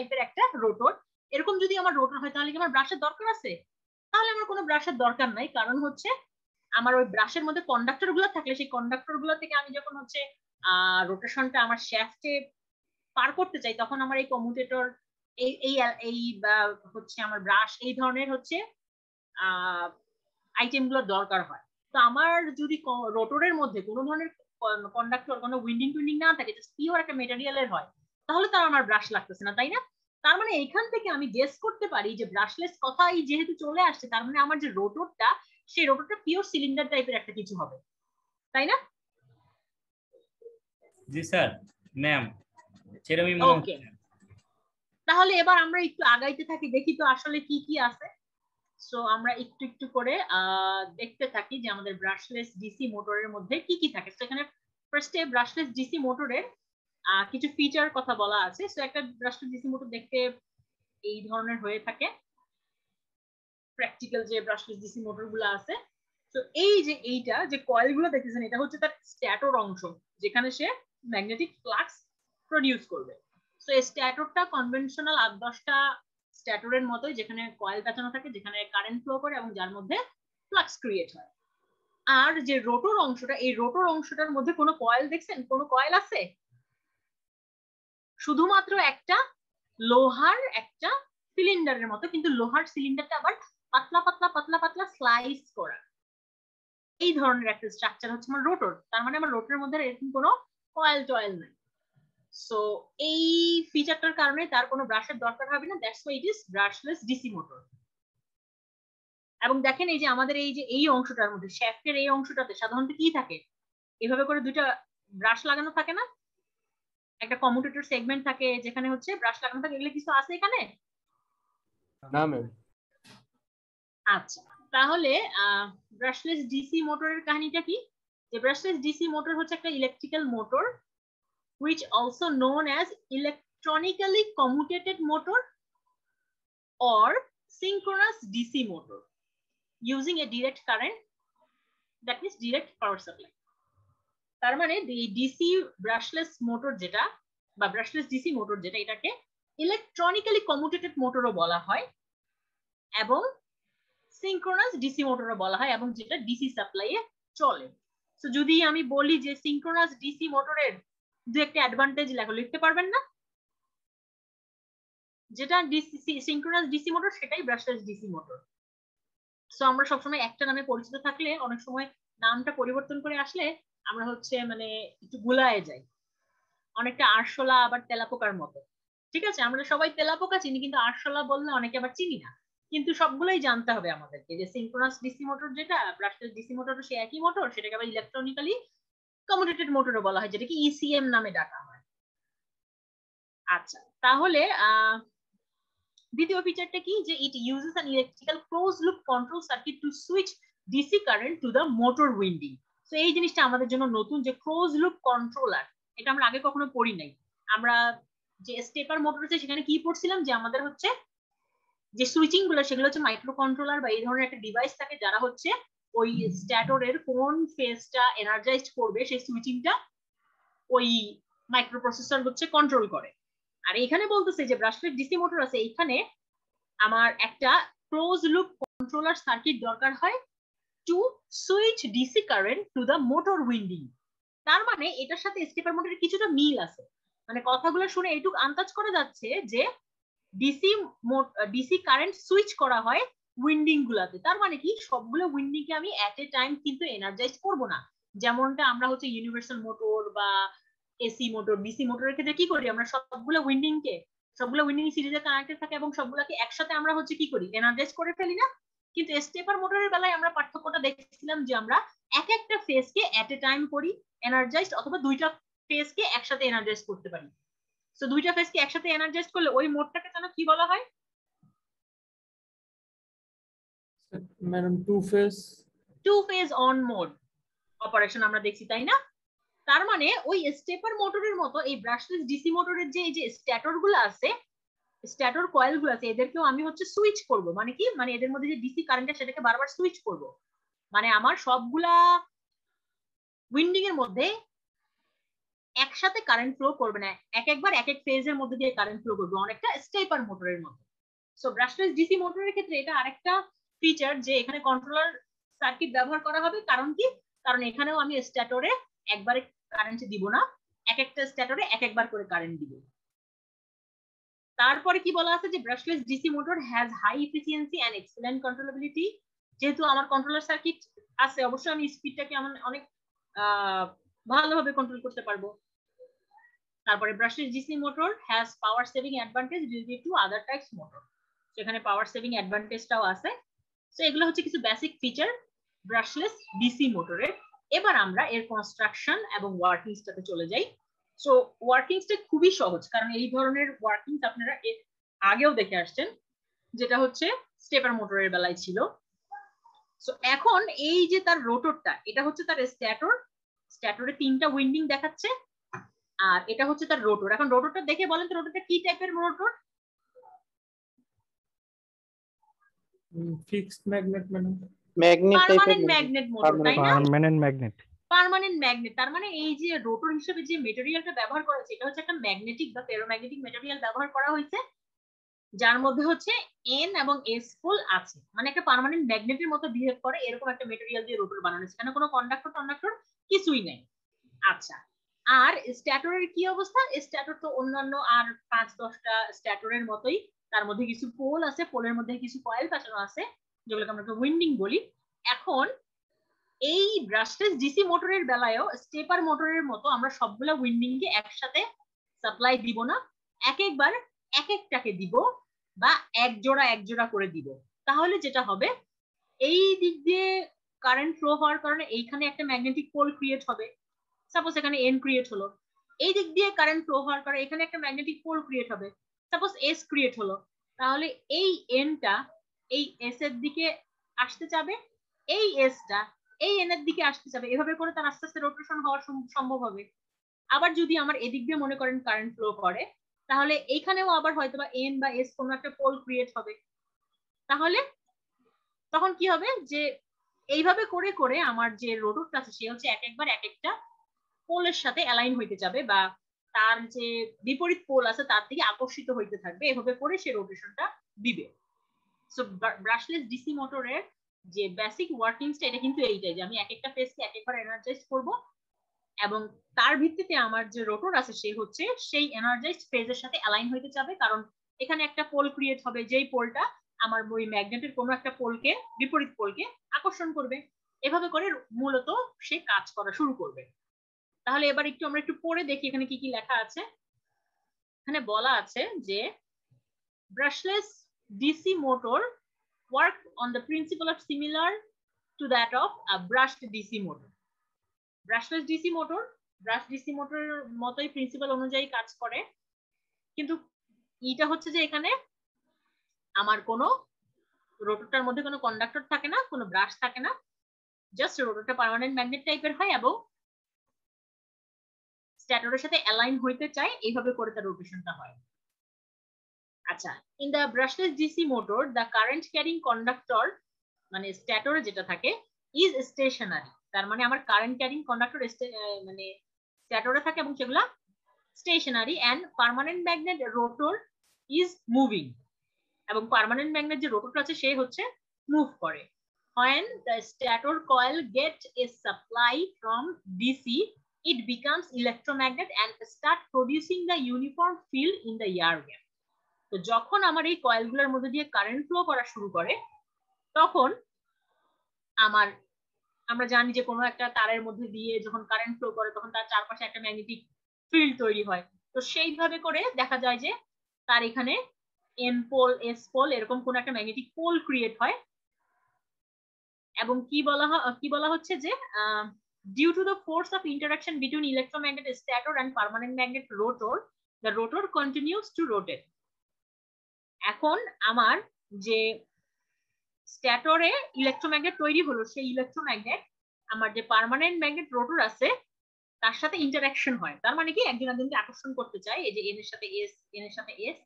টাইপের একটা রোটর। এরকম যদি আমার রোটর হয় তাহলে কি আমার ব্রাশের দরকার আছে? তাহলে আমার কোনো ব্রাশের দরকার নাই, কারণ হচ্ছে আমার ওই ব্রাশের মধ্যে কন্ডাক্টর গুলো থাকলে সেই কন্ডাক্টর গুলো থেকে আমি যখন হচ্ছে রোটেশনটা আমার শ্যাফটে পার করতে চাই তখন আমার এই কমিউটেটর এই এই এই হচ্ছে আমার ব্রাশ এই ধরনের হচ্ছে আইটেম গুলো দরকার হয়। তো আমার যদি রোটরের মধ্যে কোনো ধরনের কন্ডাক্টর কোনো উইন্ডিং টুইন্ডিং না থাকে, জাস্ট পিওর একটা মেটেরিয়ালের হয়, তাহলে তার আমার ব্রাশ লাগতেছে না, তাই না? তার মানে এখান থেকে আমি গেস করতে পারি যে ব্রাশলেস কথাই যেহেতু চলে আসছে, তার মানে আমার যে রোটরটা সেই রোটরটা পিওর সিলিন্ডার টাইপের একটা কিছু হবে, তাই না? জি স্যার, ম্যাম সেরকমই মনে হচ্ছে। তাহলে এবার আমরা একটু আগাইতে থাকি, দেখি তো আসলে কি কি আছে। সো আমরা একটু একটু করে দেখতে থাকি যে আমাদের ব্রাশলেস ডিসি মোটরের মধ্যে কি কি থাকে। তো এখানে ফার্স্টে ব্রাশলেস ডিসি মোটরের কিছু ফিচার কথা বলা আছে। সো একটা ব্রাশলেস ডিসি মোটর দেখতে এই ধরনের হয়ে থাকে, প্র্যাকটিক্যাল যে ব্রাশলেস ডিসি মোটর গুলো আছে। তো এই যে এইটা যে কয়েল গুলো দেখতেছেন, এটা হচ্ছে তার স্ট্যাটর অংশ, যেখানে সে ম্যাগনেটিক ফ্লাক্স প্রডিউস করবে। তো এই স্ট্যাটরটা কনভেনশনাল 8-10টা স্ট্যাটরের মতোই, যেখানে কয়েল পেঁচানো থাকে, যেখানে কারেন্ট ফ্লো করে এবং যার মধ্যে ফ্লাক্স ক্রিয়েট হয়। আর যে রোটর অংশটা, এই রোটর অংশটার মধ্যে কোনো কয়েল দেখছেন? কোনো কয়েল আছে? শুধুমাত্র একটা লোহার একটা সিলিন্ডারের মতো, কিন্তু লোহার সিলিন্ডারটা আবার পাতলা পাতলা পাতলা পাতলা স্লাইস করা, এই ধরনের একটা স্ট্রাকচার হচ্ছে আমার রোটর। তার মানে আমার রোটরের মধ্যে এরকম কোনো কয়েল টয়েল নাই। সো এই ফিচারটার কারণে তার কোনো ব্রাশের দরকার হবে না, that's why it is brushless DC motor. এবং দেখেন এই যে আমাদের এই যে এই অংশটার মধ্যে শ্যাফটের এই অংশটাতে সাধারণত কি থাকে, এভাবে করে দুইটা ব্রাশ লাগানো থাকে না, একটা কমিউটেটর সেগমেন্ট থাকে যেখানে হচ্ছে ব্রাশ লাগানো থাকে, এগুলো কিছু আছে এখানে? না ম্যাম। আচ্ছা, তাহলে ব্রাশলেস ডিসি মোটরের কাহিনীটা কি? যে ব্রাশলেস ডিসি মোটর হচ্ছে একটা electrical motor which also known as electronically commutated motor or synchronous DC motor using a direct current, that means direct power supply. তার মানে ডিসি ব্রাশলেস মোটর যেটা বা ব্রাশলেস ডিসি মোটর যেটা, এটাকে electronically কমিউটেটেড মোটরও বলা হয় এবং সিনক্রোনাস ডিসি মোটরও বলা হয়, এবং যেটা ডিসি সাপ্লাইয়ে চলে। তো যদি আমি বলি যে সিনক্রোনাস ডিসি মোটরের দু একটা অ্যাডভান্টেজ লেখো, লিখতে পারবেন না? যেটা ডিসি সিনক্রোনাস ডিসি মোটর সেটাই ব্রাশলেস ডিসি মোটর। সো আমরা সবসময় একটা নামে পরিচিত থাকলে অনেক সময় নামটা পরিবর্তন করে আসলে আমরা হচ্ছে মানে একটু গুলায় যাই, অনেকটা আরশোলা আবার তেলাপোকার মতো। ঠিক আছে, আমরা সবাই তেলাপোকা চিনি, কিন্তু আরশোলা বললে অনেকে আবার চিনি না। কিন্তু সবগুলোই জানতে হবে আমাদেরকে যে সিনক্রোনাস ডিসি মোটর যেটা, ব্রাশলেস ডিসি মোটর সে একই মোটর, সেটাকে আবার ইলেকট্রনিক্যালি কমিউটেটেড মোটরও বলা হয়, যেটাকে ইসিএম নামে ডাকা হয়। আচ্ছা, তাহলে দ্বিতীয় ফিচারটা কি? যে it uses an electrical close loop control circuit to switch DC current to the motor winding. তো এই জিনিসটা আমাদের জন্য নতুন, যে ক্লোজ লুপ কন্ট্রোলার, এটা আমরা আগে কখনো পড়ি নাই। আমরা যে স্টেপার মোটর আছে সেখানে কি পড়ছিলাম, যে আমাদের হচ্ছে যে সুইচিং গুলো সেগুলো হচ্ছে মাইক্রো কন্ট্রোলার বা এই ধরনের একটা ডিভাইস থাকে, যারা হচ্ছে ওই স্ট্যাটরের কোন ফেজটা এনার্জাইজড করবে সেই সুইচিংটা ওই মাইক্রো প্রসেসর হচ্ছে কন্ট্রোল করে। আর এখানে বলতেছে যে ব্রাশলেস ডিসি মোটর আছে, এখানে আমার একটা ক্লোজ লুপ কন্ট্রোলার সার্কিট দরকার হয় to switch DC current to the motor winding. তার মানে এটার সাথে স্টেপার মোটরের কিছুটা মিল আছে, মানে কথাগুলো শুনে এইটুকু আন্দাজ করা যাচ্ছে যে ডিসি কারেন্ট সুইচ করা হয় উইন্ডিং গুলাতে। তার মানে কি সবগুলো উইন্ডিং কে আমি এট এ টাইম কিন্তু এনার্জাইজ করব না, যেমনটা আমরা হচ্ছে ইউনিভার্সাল মোটর বা এসি মোটর ডিসি মোটরের ক্ষেত্রে কি করি, আমরা সবগুলো উইন্ডিং সিরিজে কানেক্টেড থাকে এবং সবগুলোকে একসাথে আমরা হচ্ছে কি করি, এনার্জাইজ করে ফেলি না। কিন্তু স্টেপার মোটরের বেলায় আমরা পার্থক্যটা দেখছিলাম যে আমরা এক একটা ফেজকে এট এ টাইম করি এনার্জাইজড, অথবা দুইটা ফেজকে একসাথে এনার্জাইজ করতে পারি। সো দুইটা ফেজকে একসাথে এনার্জাইজ করলে ওই মোডটাকে যেন কি বলা হয় madam? Two phase on mode operation আমরা দেখছি, তাই না? তার মানে ওই স্টেপার মোটরের মতো এই ব্রাশলেস ডিসি মোটরের যে এই যে স্ট্যাটর গুলো আছে, স্ট্যাটর কয়েল গুলো আছে, এদেরকেও আমি হচ্ছে সুইচ করব। মানে কি, মানে এদের মধ্যে যে ডিসি কারেন্টটা সেটাকে বারবার সুইচ করব। মানে আমার সবগুলা উইন্ডিং এর মধ্যে একসাথে কারেন্ট ফ্লো করবে না, এক একবার এক এক ফেজের মধ্যে দিয়ে কারেন্ট ফ্লো করবে, অনেকটা স্টেপার মোটরের মতো। সো ব্রাশলেস ডিসি মোটরের ক্ষেত্রে এটা আরেকটা ফিচার যে এখানে কন্ট্রোলার সার্কিট ব্যবহার করা হবে। কারণ কি? কারণ এখানেও আমি স্ট্যাটরে একবারে কারেন্ট দিব না, এক একটা স্ট্যাটরে এক একবার করে কারেন্ট দিব। তারপরে কি বলা আছে যে brushless DC motor has high efficiency and excellent controllability. যেহেতু আমার কন্ট্রোলার সার্কিট আছে, অবশ্যই আমি স্পিডটাকে অনেক ভালোভাবে কন্ট্রোল করতে পারবো। তারপরে brushless DC motor has power saving advantage relative to other types motor. সেখানে পাওয়ার সেভিং অ্যাডভান্টেজটাও আছে। সো এগুলো হচ্ছে কিছু বেসিক ফিচার ব্রাশলেস ডিসি মোটরের। এবার আমরা এর কনস্ট্রাকশন এবং ওয়ার্কিংসটাতে চলে যাই। সো ওয়ার্কিংসটা খুবই সহজ, কারণ এই ধরনের ওয়ার্কিংস আপনারা এর আগেও দেখে আসছেন, যেটা হচ্ছে স্টেপার মোটরের বেলায় ছিল। সো এখন এই যে তার রোটরটা, এটা হচ্ছে তার স্ট্যাটর, স্ট্যাটরে 3টা উইন্ডিং দেখাচ্ছে, আর এটা হচ্ছে তার রোটর। এখন রোটরটা দেখে বলেন তো রোটরটা কি টাইপের রোটর? ফিক্সড ম্যাগনেট মানে পার্মানেন্ট ম্যাগনেট মোটর, তাই না? Permanent magnet. পার্মানেন্ট ম্যাগনেট, তার মানে এই যে রোটর হিসেবে যে মেটেরিয়ালটা ব্যবহার করা হয়েছে এটা হচ্ছে একটা ম্যাগনেটিক বা ফেরোম্যাগনেটিক মেটেরিয়াল ব্যবহার করা হয়েছে, যার মধ্যে হচ্ছে এন এবং এস পোল আছে, মানে একটা পার্মানেন্ট ম্যাগনেটের মতো বিহেভ করে এরকম একটা মেটেরিয়াল দিয়ে রোটর বানানো হয়েছে। এখানে কোনো কন্ডাক্টর কিছুই নেই। আচ্ছা, আর স্ট্যাটরের কি অবস্থা? স্ট্যাটর তো অন্যান্য আর 5-10টা স্ট্যাটরের মতোই, তার মধ্যে কিছু পোল আছে, পোলের মধ্যে কিছু কয়েল পেঁচানো আছে, যেগুলোকে আমরা উইন্ডিং বলি। এখন এই ব্রাশলেস ডিসি মোটরের বেলায়ও স্টেপার মোটরের মতো আমরা সবগুলা উইন্ডিং কে একসাথে সাপ্লাই দিব না, এক একবার এক একটাকে দিব বা এক জোড়া করে দিব। তাহলে যেটা হবে, এই দিক দিয়ে কারেন্ট ফ্লো হওয়ার কারণে এইখানে একটা ম্যাগনেটিক পোল ক্রিয়েট হবে, সাপোজ এখানে এন ক্রিয়েট হলো। এই দিক দিয়ে কারেন্ট ফ্লো হওয়ার কারণে এখানে একটা ম্যাগনেটিক পোল ক্রিয়েট হবে, সাপোজ এস ক্রিয়েট হলো। তাহলে এই এনটা এই এস এর দিকে আসতে যাবে, এই এসটা এই এন এর দিকে আসতে যাবে, এভাবে করে তার আস্তে আস্তে রোটেশন হওয়া সম্ভব হবে। আবার যদি আমার এদিক দিয়ে মনে করেন কারেন্ট ফ্লো করে, তাহলে এইখানেও আবার হয়তো বা এন বা এস কোনো একটা পোল ক্রিয়েট হবে। তাহলে তখন কি হবে যে এইভাবে করে করে আমার যে রোটরটা আছে সে হচ্ছে এক একবার এক একটা পোলের সাথে অ্যালাইন হইতে যাবে, বা তার যে বিপরীত পোল আছে তার দিকে আকর্ষিত হইতে থাকবে, এভাবে করে সে রোটেশনটা দিবে। সো ব্রাশলেস ডিসি মোটরের যে বেসিক ওয়ার্কিংসটা এটা কিন্তু এইটাই, যে আমি এক একটা ফেজকে এক একবার এনার্জাইজ করব এবং তার ভিত্তিতে আমার যে রোটর আছে সে হচ্ছে সেই এনার্জাইজড ফেজের সাথে অ্যালাইন হইতে যাবে, কারণ এখানে একটা পোল ক্রিয়েট হবে, যেই পোলটা আমার ওই ম্যাগনেটের কোনো একটা পোলকে, বিপরীত পোলকে আকর্ষণ করবে। এভাবে করে মূলত সে কাজ করা শুরু করবে। তাহলে এবার আমরা একটু পড়ে দেখি এখানে কি কি লেখা আছে। এখানে বলা আছে যে brushless DC motor work on the principle of similar to that of a brushed DC motor. Brushless DC motor, brush DC motor মতোই প্রিন্সিপাল অনুযায়ী কাজ করে, কিন্তু এটা হচ্ছে যে এখানে আমার কোনো রোটরটার মধ্যে কোনো কন্ডাক্টর থাকে না, কোনো ব্রাশ থাকে না, জাস্ট রোটরটা পার্মানেন্ট ম্যাগনেট টাইপের হয় এবং স্ট্যাটরের সাথে অ্যালাইন হইতে চায়, এইভাবে করে তার রোটেশনটা হয়। আচ্ছা, in the brushless DC motor the current carrying conductor মানে স্ট্যাটরে যেটা থাকে ইজ স্টেশনারি, তার মানে আমার কারেন্ট ক্যারিং কন্ডাক্টর মানে স্ট্যাটরে থাকে এবং সেগুলা stationary, and permanent magnet rotor is moving, এবং পার্মানেন্ট ম্যাগনেট যে রোটরটা আছে সে হচ্ছে মুভ করে। when the stator coil get a supply from DC it becomes electromagnet and start producing the uniform field in the air gap. তো যখন আমার এই কয়েলগুলোর মধ্যে দিয়ে কারেন্ট ফ্লো করা শুরু করে, তখন আমরা জানি যে কোনো একটা তারের মধ্যে দিয়ে যখন কারেন্ট ফ্লো করে তখন তার চারপাশে একটা ম্যাগনেটিক ফিল্ড তৈরি হয়। তো সেইভাবে করে দেখা যায় যে তার এখানে এন পোল এস পোল এরকম কোন একটা ম্যাগনেটিক পোল ক্রিয়েট হয়, এবং কি বলা হচ্ছে যে due to the force of interaction between electromagnet stator and permanent magnet rotor the rotor continues to rotate. এখন আমার যে স্ট্যাটরে ইলেকট্রোম্যাগনেট তৈরি হলো, সেই ইলেকট্রোম্যাগনেট আমার যে পার্মানেন্ট ম্যাগনেট রোটর আছে তার সাথে ইন্টারঅ্যাকশন হয়, তার মানে কি একজন একজনকে আকর্ষণ করতে চায়, এই যে এন এর সাথে এস, এন এর সাথে এস,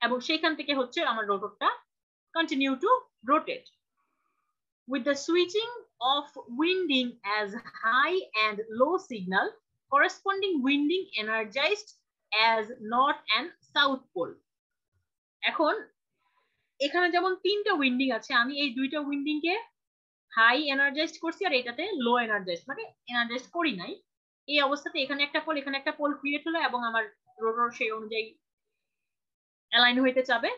এবং সেইখান থেকে হচ্ছে আমার রোটরটা continue to rotate. With the switching of winding as high and low signal corresponding winding energized as north and south pole. এখন এখানে যেমন তিনটা উইন্ডিং আছে, আমি এই দুইটা উইন্ডিং কে হাই এনার্জাইজড করছি আর এটাতে লো এনার্জাইজড মানে এনার্জাইজড করি নাই। এই অবস্থাতে এখানে একটা পোল ক্রিয়েট হলো এবং আমার রোটর সেই অনুযায়ী অ্যালাইন হইতে যাবে।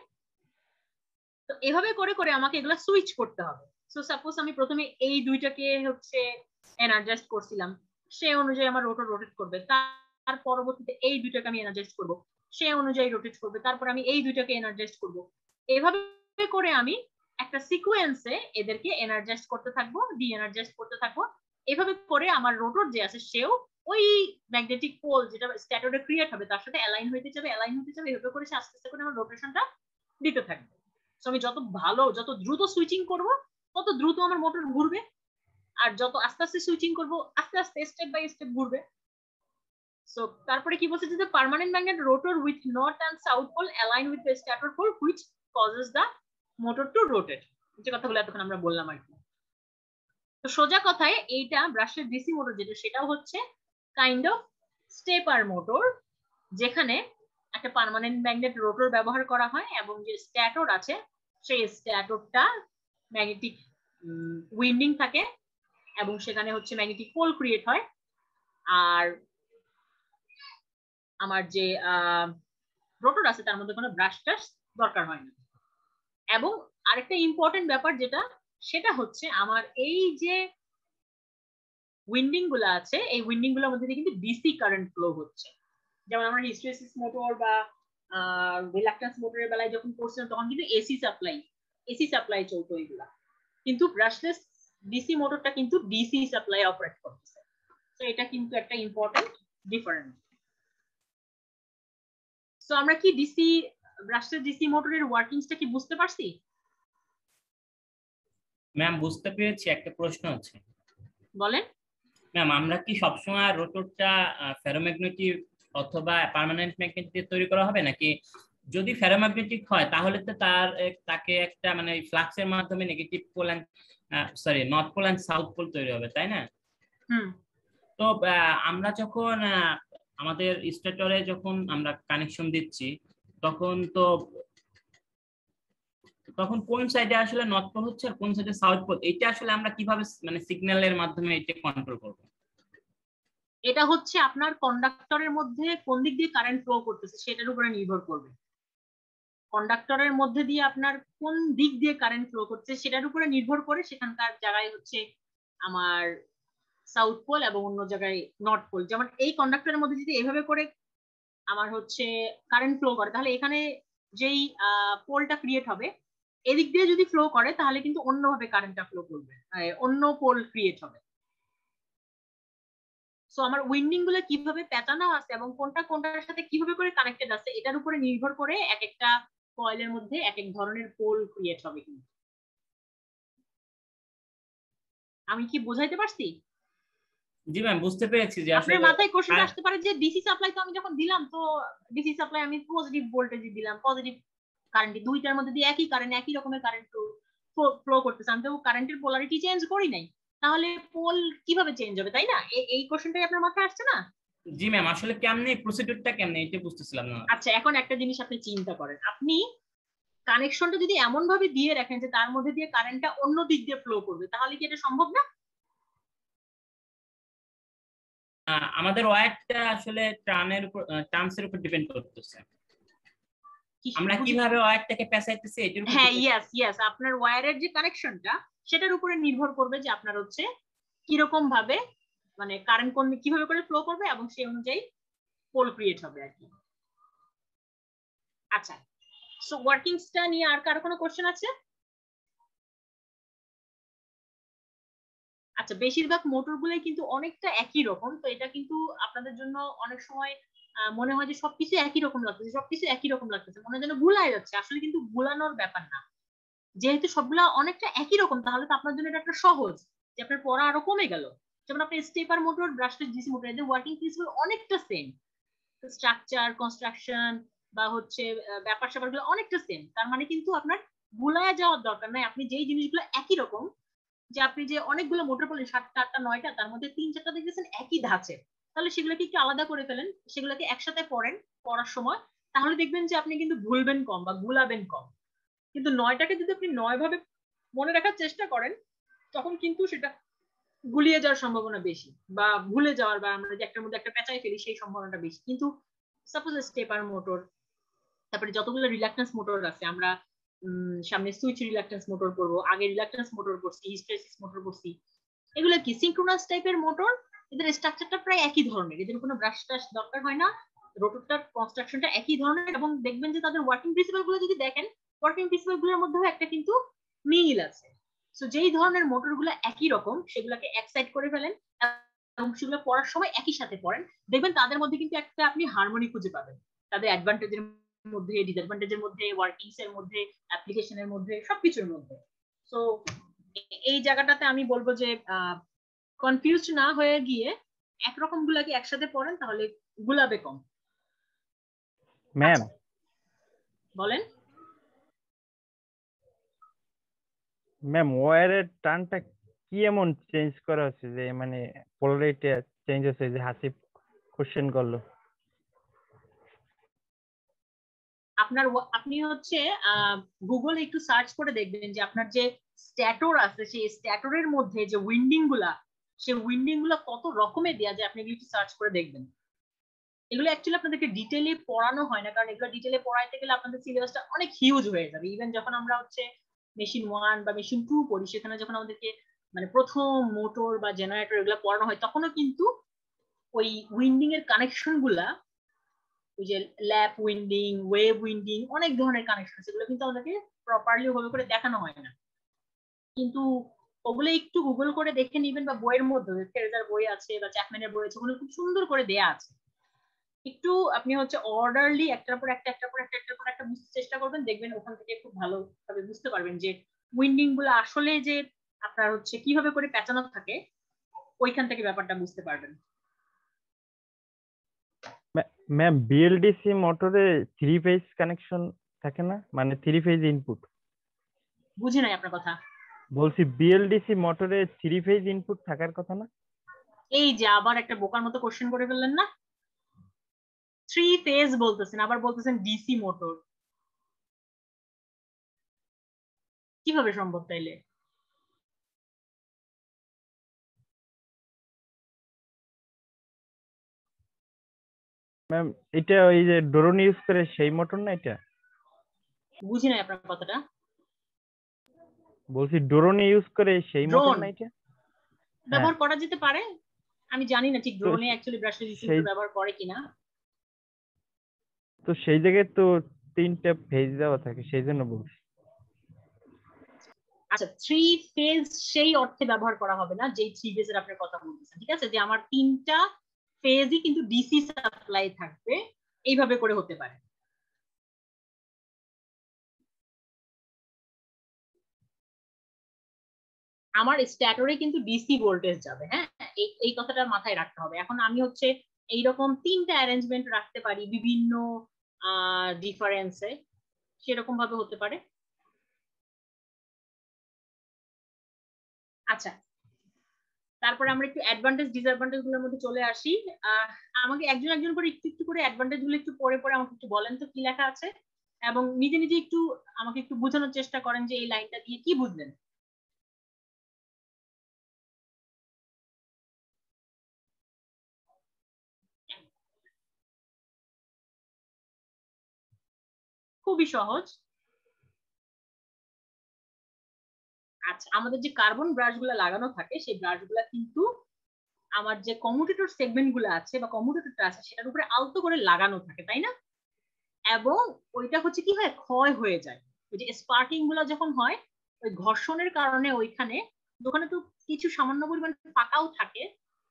তো এভাবে করে করে আমাকে এগুলা সুইচ করতে হবে। সো সাপোজ আমি প্রথমে এই দুইটাকে হচ্ছে এনার্জাইজ করছিলাম, সেই অনুযায়ী আমার রোটর রোটেট করবে। তার পরবর্তীতে এই দুইটাকে আমি এনার্জাইজ করব, সেই অনুযায়ী রোটেট করবে। তারপর আমি এই দুইটাকে এনার্জাইজ করব। এভাবে করে আমি একটা সিকোয়েন্সে এদেরকে এনার্জাইজ করতে থাকবো, ডি এনার্জাইজ করতে থাকবো। এভাবে করে আমার রোটর যে আছে সেও ওই ম্যাগনেটিক পোল যেটা স্ট্যাটরে ক্রিয়েট হবে তার সাথে অ্যালাইন হইতে যাবে। এভাবে করে সে আস্তে আস্তে করে আমার রোটেশনটা দিতে থাকবে। সো আমি যত দ্রুত সুইচিং করব তত দ্রুত আমার মোটর ঘুরবে, আর যত আস্তে আস্তে সুইচিং করব আস্তে আস্তে স্টেপ বাই স্টেপ ঘুরবে। সো তারপরে কি বলছে যে permanent magnet rotor with north and south pole align with the stator pole which causes the motor to rotate. যে কথাগুলো এতক্ষণ আমরা বললাম আর কি। তো সোজা কথায় এইটা ব্রাশের ডিসি মোটর যেটা সেটাও হচ্ছে কাইন্ড অফ স্টেপার মোটর, যেখানে একটা পার্মানেন্ট ম্যাগনেট রোটর ব্যবহার করা হয় এবং যে স্ট্যাটর আছে সেই স্ট্যাটরটা ম্যাগনেটিক উইন্ডিং থাকে এবং সেখানে হচ্ছে ম্যাগনেটিক পোল ক্রিয়েট হয়। আর আমার যে রোটর আছে তার মধ্যে কোনো ব্রাশ টাশ দরকার হয় না। এবং আরেকটা ইম্পর্টেন্ট ব্যাপার যেটা সেটা হচ্ছে আমার এই যে উইন্ডিং গুলো আছে এই উইন্ডিং গুলোর মধ্যে দিয়ে কিন্তু ডিসি কারেন্ট ফ্লো হচ্ছে। যেমন আমরা হিস্টেরিসিস মোটর বা রিলাক্টেন্স মোটরের বেলায় যখন করছিলাম তখন কিন্তু এসি সাপ্লাই চলতো এগুলা, কিন্তু ব্রাশলেস ডিসি মোটরটা কিন্তু ডিসি সাপ্লাই অপারেট করতেছে। তো এটা কিন্তু একটা ইম্পর্টেন্ট ডিফারেন্স। সো আমরা কি ব্রাশলেস ডিসি মোটরের ওয়ার্কিংসটা কি বুঝতে পারছি? ম্যাম বুঝতে পেরেছি। একটা প্রশ্ন আছে। বলেন। ম্যাম আমরা কি সবসময় রোটরটা ফেরোম্যাগনেটিক অথবা পার্মানেন্ট ম্যাগনেট দিয়ে তৈরি করা হবে, নাকি যদি ফেরোম্যাগনেটিক হয় তাহলে তো তাকে একটা মানে ফ্লাক্সের মাধ্যমে negative pole north pole and south pole তৈরি হবে, তাই না? তো আমরা যখন আমাদের স্টেটরে যখন আমরা কানেকশন দিচ্ছি তখন কোন সাইডে আসলে নর্থ পোল হচ্ছে আর কোন সাইডে সাউথ পোল, এটা আসলে আমরা কিভাবে মানে সিগন্যালের মাধ্যমে এটা কন্ট্রোল করব? এটা হচ্ছে আপনার কন্ডাক্টরের মধ্যে কোন দিক দিয়ে কারেন্ট ফ্লো করতেছে সেটার উপরে নির্ভর করবে। কন্ডাক্টরের মধ্যে দিয়ে আপনার কোন দিক দিয়ে কারেন্ট ফ্লো করছে সেটার উপরে নির্ভর করে সেখানকার জায়গায় হচ্ছে আমার সাউথ পোল এবং অন্য জায়গায় নর্থ পোল। যেমন এই কন্ডাক্টরের মধ্যে যদি এভাবে করে আমার হচ্ছে কারেন্ট ফ্লো করে তাহলে এখানে যেই পোলটা ক্রিয়েট হবে এদিক দিয়ে যদি ফ্লো করে তাহলে কিন্তু অন্যভাবে কারেন্টটা ফ্লো করবে, অন্য পোল ক্রিয়েট হবে। সো আমার উইন্ডিং গুলো কিভাবে প্যাটার্ন আছে এবং কোনটা কোনটার সাথে কিভাবে করে কানেক্টেড আছে এটার উপরে নির্ভর করে এক একটা কয়েলের মধ্যে এক এক ধরনের পোল ক্রিয়েট হবে। কিন্তু আমি কি বোঝাইতে পারছি? জি ম্যাম বুঝতে পেরেছি। যে আপনার মাথায় কোশ্চেন আসতে পারে যে ডিসি সাপ্লাই তো আমি যখন দিলাম তো ডিসি সাপ্লাই আমি পজিটিভ ভোল্টেজ দিলাম, পজিটিভ কারেন্ট, দুইটার মধ্যে দিয়ে একই কারেন্ট একই রকমের কারেন্ট ফ্লো করতেছে, আমি তো কারেন্টের পোলারিটি চেঞ্জ করি নাই, তাহলে পোল কিভাবে চেঞ্জ হবে, তাই না? এই কোশ্চেনটাই আপনার মাথায় আসছে না? জি ম্যাম আসলে কেমনে প্রসিডিউরটা কেমনে এটা বুঝতেছিলাম না। আচ্ছা এখন একটা জিনিস আপনি চিন্তা করেন, আপনি কানেকশনটা যদি এমন ভাবে দিয়ে রাখেন যে তার মধ্যে দিয়ে কারেন্টটা অন্য দিক দিয়ে ফ্লো করবে, তাহলে কি এটা সম্ভব না? আমাদের ওয়্যারটা আসলে টার্মসের উপর ডিপেন্ড করতেছে। আমরা কিভাবে ওয়্যারটাকে পেঁচাইতেছি এটার উপর। হ্যাঁ ইয়েস আপনার ওয়্যারের যে কানেকশনটা সেটার উপরে নির্ভর করবে যে আপনার হচ্ছে কিরকম ভাবে মানে কারেন্ট কিভাবে করে ফ্লো করবে এবং সেই অনুযায়ী পোল ক্রিয়েট হবে আর কি। আচ্ছা সো ওয়ার্কিংসটা নিয়ে আর কারো কোনো কোশ্চেন আছে? আচ্ছা বেশিরভাগ মোটর গুলোই কিন্তু অনেকটা একই রকম, তো এটা কিন্তু আপনাদের জন্য অনেক সময় মনে হয় যে সবকিছু একই রকম লাগতেছে, মনে হয় যেন ভুলাই যাচ্ছে, আসলে কিন্তু ভুলানোর ব্যাপার না। যেহেতু সবগুলা অনেকটা একই রকম তাহলে তো আপনার জন্য এটা একটা সহজ যে আপনার পড়া আরো কমে গেল। যেমন আপনার stepper motor brushless DC motor এদের ওয়ার্কিং প্রিন্সিপাল অনেকটা সেম, স্ট্রাকচার কনস্ট্রাকশন বা হচ্ছে ব্যাপার স্যাপারগুলো অনেকটা সেম। তার মানে কিন্তু আপনার ভুলায় যাওয়ার দরকার নাই, আপনি যেই জিনিসগুলো একই রকম, যে আপনি যে অনেকগুলো মোটর বলেন 7টা 8টা 9টা তার মধ্যে 3-4টা দেখতেছেন একই ধাঁচে, তাহলে সেগুলোকে একটু আলাদা করে ফেলেন, সেগুলোকে একসাথে পড়েন পড়ার সময়, তাহলে দেখবেন যে আপনি কিন্তু ভুলবেন কম বা গুলাবেন কম। কিন্তু 9টাকে যদি আপনি 9 ভাবে মনে রাখার চেষ্টা করেন তখন কিন্তু সেটা গুলিয়ে যাওয়ার সম্ভাবনা বেশি, বা ভুলে যাওয়ার, বা আমরা যে একটার মধ্যে একটা পেঁচাই ফেলি সেই সম্ভাবনাটা বেশি। কিন্তু সাপোজ স্টেপার মোটর, তারপরে যতগুলো রিল্যাক্টেন্স মোটর আছে, আমরা সামনে সুইচ রিল্যাক্টেন্স মোটর করবো, আগে রিল্যাক্টেন্স মোটর করছি, হিস্টেরেসিস মোটর করছি, এগুলো কি সিনক্রোনাস টাইপের মোটর। এদের স্ট্রাকচারটা প্রায় একই ধরনের, এদের কোনো ব্রাশ টাশ দরকার হয় না, রোটরটার কনস্ট্রাকশনটা একই ধরনের, এবং দেখবেন যে তাদের ওয়ার্কিং প্রিন্সিপাল গুলো যদি দেখেন, ওয়ার্কিং প্রিন্সিপাল গুলোর মধ্যেও একটা কিন্তু মিল আছে। সো যেই ধরনের মোটর গুলো একই রকম সেগুলোকে এক সাইড করে ফেলেন এবং সেগুলো পড়ার সময় একই সাথে পড়েন, দেখবেন তাদের মধ্যে কিন্তু একটা আপনি হারমোনি খুঁজে পাবেন, তাদের অ্যাডভান্টেজের মধ্যে, ডিসঅ্যাডভান্টেজের মধ্যে, ওয়ার্কিংস এর মধ্যে, অ্যাপ্লিকেশনের মধ্যে, সবকিছুর মধ্যে। সো এই জায়গাটাতে আমি বলবো যে কনফিউজড না হয়ে গিয়ে একরকম গুলাকে একসাথে পড়েন, তাহলে গুলাবে কম। ম্যাম বলেন। ম্যাম ওয়্যারের টানটা কি এমন চেঞ্জ করা হচ্ছে যে মানে পোলারিটি চেঞ্জ হচ্ছে, যে হাসিব কোশ্চেন করলো? আপনি হচ্ছে গুগল একটু সার্চ করে দেখবেন যে আপনার যে স্ট্যাটর আছে সেই স্ট্যাটরের মধ্যে যে উইন্ডিং গুলা, সেই উইন্ডিং গুলা কত রকমের দেয়া যায়, আপনি এগুলো একটু সার্চ করে দেখবেন। এগুলো অ্যাকচুয়ালি আপনাদেরকে ডিটেইলে পড়ানো হয় না, কারণ এগুলো ডিটেইলে পড়াইতে গেলে আপনাদের সিলেবাসটা অনেক হিউজ হয়ে যাবে। ইভেন যখন আমরা হচ্ছে মেশিন 1 বা মেশিন 2 পড়ি, সেখানে যখন আমাদেরকে মানে প্রথম মোটর বা জেনারেটর এগুলো পড়ানো হয়, তখনও কিন্তু ওই উইন্ডিং এর কানেকশন গুলা, ওই যে ল্যাপ উইন্ডিং, ওয়েভ উইন্ডিং, অনেক ধরনের কানেকশন আছে, সেগুলো কিন্তু আমাদেরকে প্রপারলি ওভাবে করে দেখানো হয় না। কিন্তু ওগুলো একটু গুগল করে দেখে নিবেন, বা বইয়ের মধ্যে ফেরেজার বই আছে বা চ্যাপম্যানের বই আছে, ওগুলো খুব সুন্দর করে দেয়া আছে। একটু আপনি হচ্ছে অর্ডারলি একটার পর একটা, একটার পর একটা, একটার পর একটা বুঝতে চেষ্টা করবেন, দেখবেন ওখান থেকে খুব ভালোভাবে বুঝতে পারবেন যে উইন্ডিং গুলো আসলে যে আপনার হচ্ছে কিভাবে করে পেঁচানো থাকে, ওইখান থেকে ব্যাপারটা বুঝতে পারবেন। ম্যাম বিএলডিসি মোটরে 3 ফেজ কানেকশন থাকে না, মানে 3 ফেজ ইনপুট? বুঝি নাই আপনার কথা। বলছি বিএলডিসি মোটরে 3 ফেজ ইনপুট থাকার কথা না? এই যে আবার একটা বোকার মতো কোশ্চেন করে ফেললেন না। 3 ফেজ বলতেছেন, আবার বলতেছেন ডিসি মোটর, কিভাবে সম্ভব তাইলে? ম্যাম এটা ওই যে ড্রোন ইউজ করে সেই মোটর না এটা? বুঝি নাই আপনার কথাটা। বলছি ড্রোন ইউজ করে সেই মোটর না এটা? ব্যবহার করা যেতে পারে, আমি জানি না ঠিক তো ড্রোনে অ্যাকচুয়ালি ব্রাশলেস ডিসি সেই ব্যবহার করে কিনা। তো সেই জায়গায় তো 3টা ফেজ দেওয়া থাকে, সেই জন্য বলছি। আচ্ছা, 3 ফেজ সেই অর্থে ব্যবহার করা হবে না যেই 3 ফেজের আপনার কথা বলতেছেন, ঠিক আছে? যে আমার 3টা ফেজই কিন্তু ডিসি সাপ্লাই থাকবে, এইভাবে করে হতে পারে। আমার স্ট্যাটরে কিন্তু ডিসি ভোল্টেজ যাবে, হ্যাঁ, এই কথাটা মাথায় রাখতে হবে। এখন আমি হচ্ছে এইরকম 3টা অ্যারেঞ্জমেন্ট রাখতে পারি বিভিন্ন ডিফারেন্সে, সেরকম ভাবে হতে পারে। আচ্ছা, তারপরে আমরা একটু অ্যাডভান্টেজ ডিসঅ্যাডভান্টেজ গুলোর মধ্যে চলে আসি। আমাকে একজন একজন করে একটু একটু করে অ্যাডভান্টেজ গুলো একটু পড়ে পড়ে আমাকে একটু বলেন তো কি লেখা আছে, এবং নিজে নিজে একটু আমাকে একটু বোঝানোর চেষ্টা করেন যে এই লাইনটা দিয়ে কি বুঝলেন। খুবই সহজ। আচ্ছা, আমাদের যে কার্বন ব্রাশ গুলা লাগানো থাকে, সেই ব্রাশ গুলা কিন্তু আমার যে কমিউটেটর সেগমেন্ট গুলো আছে বা কমিউটেটরটা আছে সেটার উপরে আলতো করে লাগানো থাকে, তাই না? এবং ওইটা হচ্ছে কি হয়, ক্ষয় হয়ে যায়। ওই যে স্পার্কিং গুলো যখন হয়, ওই ঘর্ষণের কারণে ওইখানে, ওখানে তো কিছু সামান্য পরিমাণ ফাঁকাও থাকে,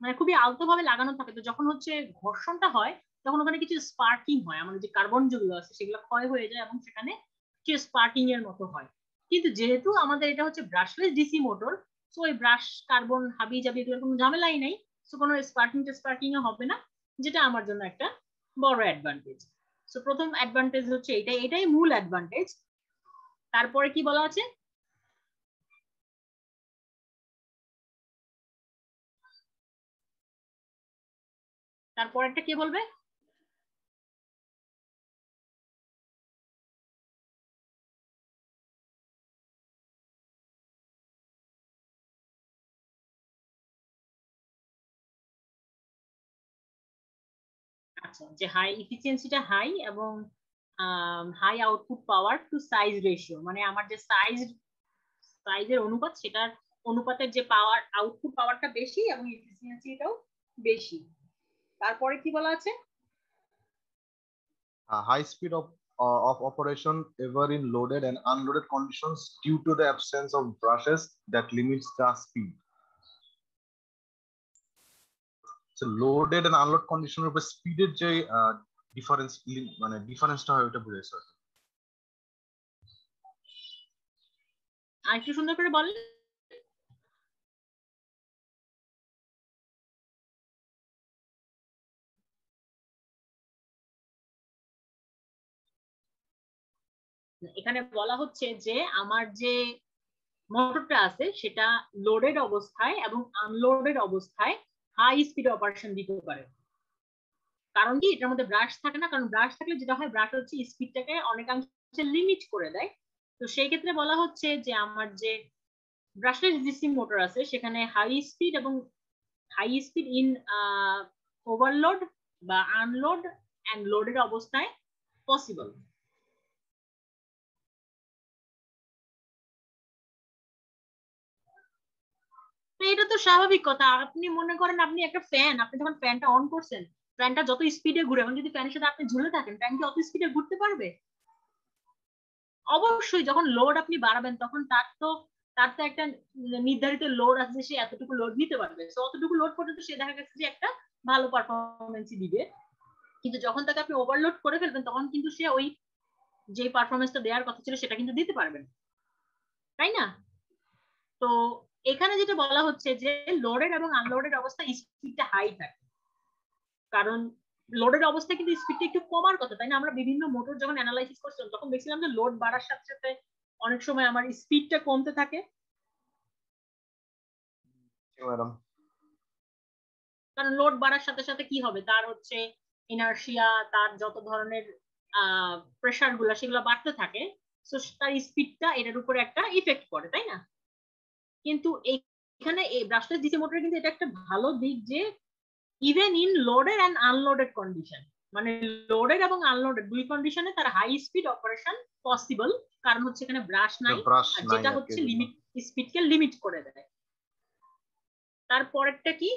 মানে খুবই আলতো ভাবে লাগানো থাকে, তো যখন হচ্ছে ঘর্ষণটা হয় তখন ওখানে কিছু স্পার্কিং হয়, আমাদের যে কার্বন যেগুলো আছে সেগুলো ক্ষয় হয়ে যায় এবং সেখানে কিছু স্পার্কিং এর মতো হয়। কিন্তু যেহেতু আমাদের এটা হচ্ছে ব্রাশলেস ডিসি মোটর, সো ওই ব্রাশ কার্বন হাবি জাবি এগুলোর কোনো ঝামেলাই নেই, সো কোনো স্পার্কিং হবে না, যেটা আমার জন্য একটা বড় অ্যাডভান্টেজ। সো প্রথম অ্যাডভান্টেজ হচ্ছে এটাই, এটাই মূল অ্যাডভান্টেজ। তারপরে কি বলা আছে? তারপরেরটা কে বলবে? আচ্ছা, যে হাই ইফিসিয়েন্সিটা হাই এবং high output power to size ratio, মানে আমার যে সাইজের অনুপাত, সেটার অনুপাতের যে পাওয়ার আউটপুট পাওয়ারটা বেশি এবং এফিসিয়েন্সিটাও বেশি। তারপরে কি বলা আছে? High speed of operation ever in loaded and unloaded conditions due to the absence of brushes that limits the speed. So loaded and unload condition এর উপর স্পিডের যে ডিফারেন্সটা হয় ওটা বুঝাইছে। আর একটু সুন্দর করে বলেন। এখানে বলা হচ্ছে যে আমার যে মোটরটা আছে সেটা লোডেড অবস্থায় এবং আনলোডেড অবস্থায় হাই স্পিড অপারেশন দিতে পারে। কারণ কি, এটার মধ্যে ব্রাশ থাকে না, কারণ ব্রাশ থাকলে যেটা হয়, ব্রাশ হচ্ছে স্পিডটাকে অনেকাংশে লিমিট করে দেয়। তো সেই ক্ষেত্রে বলা হচ্ছে যে আমার যে ব্রাশলেস ডিসি মোটর আছে সেখানে হাই স্পিড এবং হাই স্পিড ইন ওভারলোড বা আনলোড এন্ড লোডেড অবস্থায় পসিবল। এটা তো স্বাভাবিক কথা। আপনি মনে করেন আপনি একটা ফ্যান, আপনি যখন ফ্যানটা অন করছেন, ফ্যানটা যত স্পিডে ঘুরে, এখন যদি ফ্যানের সাথে আপনি ঝুলে থাকেন, ফ্যান কি অত স্পিডে ঘুরতে পারবে? অবশ্যই যখন লোড আপনি বাড়াবেন তখন তার তো একটা নির্ধারিত লোড আছে, সে এতটুকু লোড নিতে পারবে। তো অতটুকু লোড পর্যন্ত সে দেখা গেছে যে একটা ভালো পারফরমেন্সই দিবে। কিন্তু যখন তাকে আপনি ওভারলোড করে ফেলবেন তখন কিন্তু সে ওই যে পারফরমেন্সটা দেওয়ার কথা ছিল সেটা কিন্তু দিতে পারবে না, তাই না? তো এখানে যেটা বলা হচ্ছে যে লোডেড এবং আনলোডেড অবস্থায় স্পিডটা হাই থাকে, কারণ লোডেড অবস্থায় কিন্তু স্পিডটা একটু কমার কথা, তাই না? আমরা বিভিন্ন মোটর যখন অ্যানালাইসিস করছিলাম তখন দেখছিলাম যে লোড বাড়ার সাথে সাথে অনেক সময় আমার স্পিডটা কমতে থাকে। কারণ লোড বাড়ার সাথে সাথে কি হবে, তার হচ্ছে ইনার্শিয়া, তার যত ধরনের প্রেসার গুলা সেগুলো বাড়তে থাকে, তো তার স্পিডটা এটার উপরে একটা ইফেক্ট পড়ে, তাই না? কিন্তু এখানে এই ব্রাশলেস ডিসি মোটরের কিন্তু এটা একটা ভালো দিক যে even in loaded and unloaded condition, মানে লোডেড এবং আনলোডেড দুই কন্ডিশনে তার হাই স্পিড অপারেশন পসিবল, কারণ হচ্ছে এখানে ব্রাশ নাই, আর যেটা হচ্ছে লিমিট স্পিডকে লিমিট করে দেয়। তারপরেরটা কি?